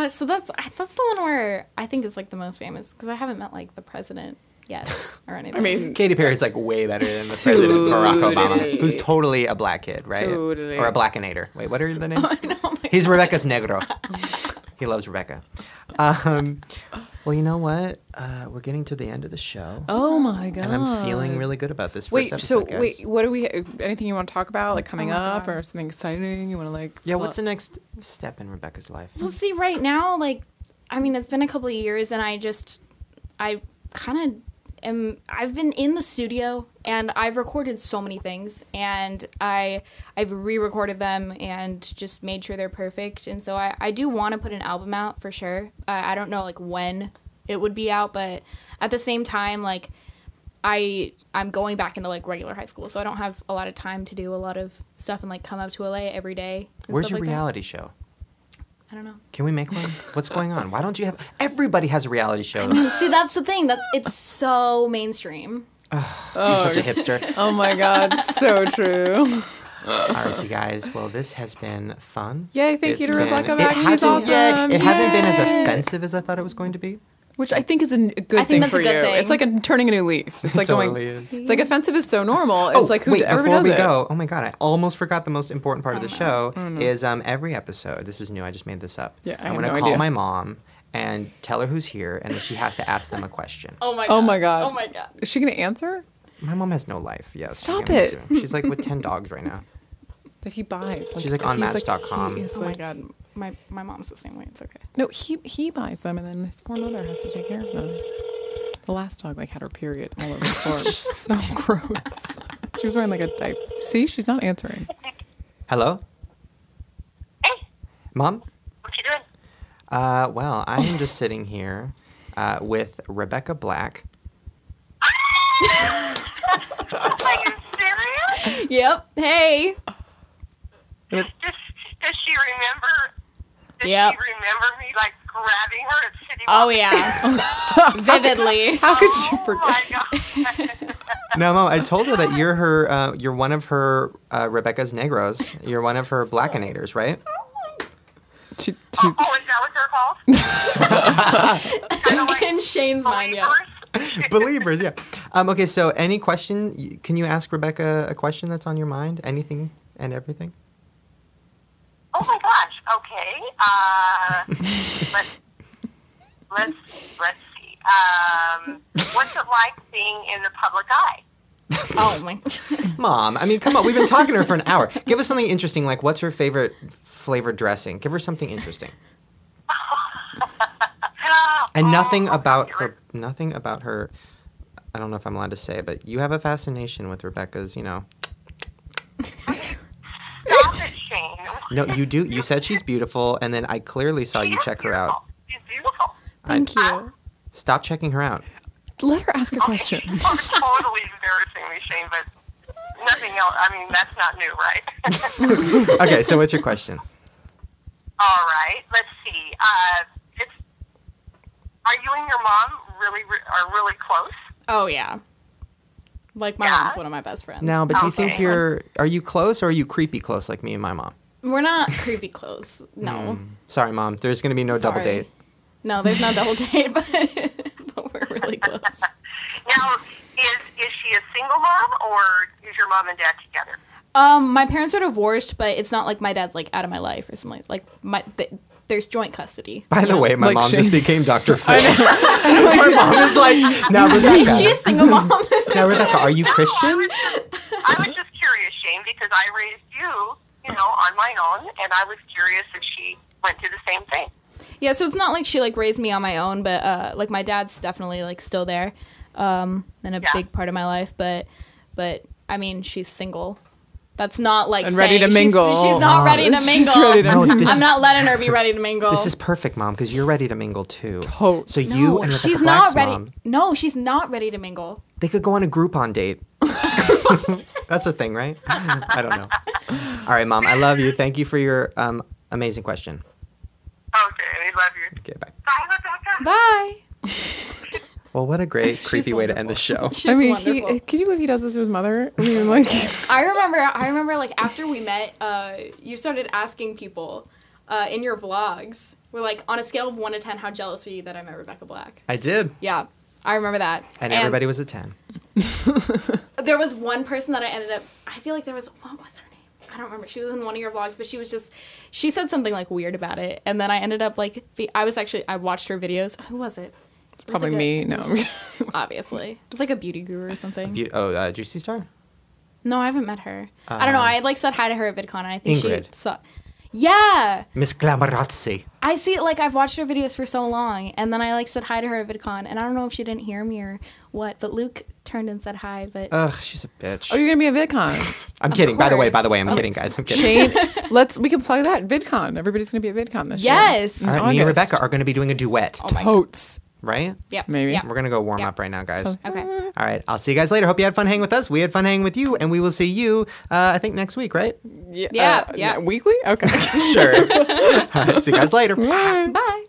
so that's the one where I think is like the most famous because I haven't met like the president yet or anything. I mean, Katy Perry's like way better than the president, Barack Obama, Totally. who's totally a black kid, right? Totally. Or a blackinator. Wait, what are the names? He's Rebecca's negro. He loves Rebecca. Well, you know what? We're getting to the end of the show. oh my God. And I'm feeling really good about this first Wait, episode, so guys. wait, what do we? Anything you want to talk about, like coming my up, God. or something exciting you want to like? Yeah, what's the next step in Rebecca's life? Well, see, right now, like, I mean, it's been a couple of years, and I kind of I've been in the studio and I've recorded so many things, and I've re-recorded them and just made sure they're perfect. And so I do want to put an album out for sure. I don't know like when it would be out, but at the same time, like I'm going back into like regular high school, so I don't have a lot of time to do a lot of stuff and like come up to LA every day. Where's your reality show? I don't know. Can we make one? What's going on? Why don't you have... Everybody has a reality show. See, that's the thing. It's so mainstream. You're such a hipster. Oh my God, so true. All right, you guys. Well, this has been fun. Yay, thank you to It's Rebecca been- back. it She's hasn't- awesome. yeah, it hasn't been as Yay. offensive as I thought it was going to be. Which I think is a good thing that's for a good you. thing. It's like turning a new leaf. It's like going. totally is. It's like offensive is so normal. It's like wait, everybody before does we it. go, oh my God, I almost forgot the most important part of the show is every episode, this is new, I just made this up. Yeah, I I'm have going to no call idea. my mom and tell her who's here, and then she has to ask them a question. Oh my god. Oh my God. Oh my god. Is she gonna answer? My mom has no life. Yes. Stop it. She's like with 10 dogs right now. That he buys. She's like on he's Match.com. he's Oh my like- god. My mom's the same way. It's okay. No, he buys them, and then his poor mother has to take care of them. The last dog like had her period all over the floor. It was so gross. She was wearing like a diaper. See, she's not answering. Hello? Hey, Mom? what you doing? Well, I'm just sitting here with Rebecca Black. Are you serious? Yep. Hey. Does she remember? Does Yep. she remember me like grabbing her at City Oh Walk? yeah. Vividly. How could you Oh forget? my god! No, Mom, I told her that you're her, you're one of her Rebecca's Negros. You're one of her Blackinators, right? She's Oh, is that what they're called? Kind of like In Shane's mind, yeah. believers? Believers, yeah. Okay, so any question? Can you ask Rebecca a question that's on your mind? Anything and everything? Oh my gosh. Okay. Let's see. What's it like being in the public eye? Oh my. Mom, I mean, come on. We've been talking to her for an hour. Give us something interesting, like what's her favorite flavored dressing? Give her something interesting. And nothing about her. Nothing about her. I don't know if I'm allowed to say, but you have a fascination with Rebecca's. You know. Stop it, Shane. No, you do. You said she's beautiful, and then I clearly saw you check her out. She's beautiful. Thank you. Stop checking her out. let her ask a question. Totally embarrassing me, Shane, but nothing else. I mean, that's not new, right? Okay, so what's your question? All right. Let's see. Are you and your mom really close? Oh yeah. Like my Yeah. mom's one of my best friends. No, but do you think Okay. are you close or are you creepy close like me and my mom? We're not creepy close. No. Sorry, Mom. There's going to be no double Sorry. date. No, there's no double date, but we're really close. Now, is she a single mom, or is your mom and dad together? My parents are divorced, but it's not like my dad's like out of my life or something. There's joint custody. By the way, my Like mom just Shane's. became Dr. Phil. My mom is like, now Rebecca. Is she a single mom? Now Rebecca, are you Christian? I was just curious, Shane, because I raised you know, on my own, and I was curious if she went through the same thing. Yeah, so it's not like she like raised me on my own, but like my dad's definitely like still there, and a Yeah. big part of my life. But I mean, she's single. That's not like And ready saying to mingle. She's not ready to She's mingle. ready to No, this I'm is- not letting her be ready to mingle. This is perfect, Mom, because you're ready to mingle too. Totes. So you no, and Rebecca she's Black's not ready. mom, No, she's not ready to mingle. they could go on a Groupon date. That's a thing, right? I don't know. All right, Mom, I love you. Thank you for your amazing question. Okay, I love you. Okay, bye. Bye, Rebecca. Bye. Well, what a great, creepy way to end the show. She's I mean, wonderful. can you believe he does this to his mother? I mean, like, I remember like after we met, you started asking people in your vlogs, we're like, on a scale of 1 to 10, how jealous were you that I met Rebecca Black? I did. Yeah, I remember that. And everybody was a 10. There was one person that I ended up, I feel like there was, what was her name? I don't remember. She was in one of your vlogs, but she said something like weird about it. And then I ended up like, I watched her videos. Who was it? It's probably me. No. Obviously. It's like a beauty guru or something. Juicy Star? No, I haven't met her. I don't know. I had like said hi to her at VidCon, and I think Ingrid. she saw. Yeah. Miss Glamorazzi. I see, like, I've watched her videos for so long, and then I, like, said hi to her at VidCon, and I don't know if she didn't hear me or what, but Luke turned and said hi, but... Ugh, she's a bitch. Oh, you're going to be at VidCon. I'm kidding. By the way, course. I'm kidding, guys. I'm kidding. Shane, we can plug that. VidCon. Everybody's going to be at VidCon this year. Yes. In All right, me and August. Rebecca are going to be doing a duet, Totes. right? Yep. Maybe. Yep. We're going to go warm Yep. up right now, guys. Okay. All right, I'll see you guys later. Hope you had fun hanging with us. We had fun hanging with you, and we will see you, I think, next week, right? Yeah. Yeah. Weekly? Okay. Sure. All right, see you guys later. Bye.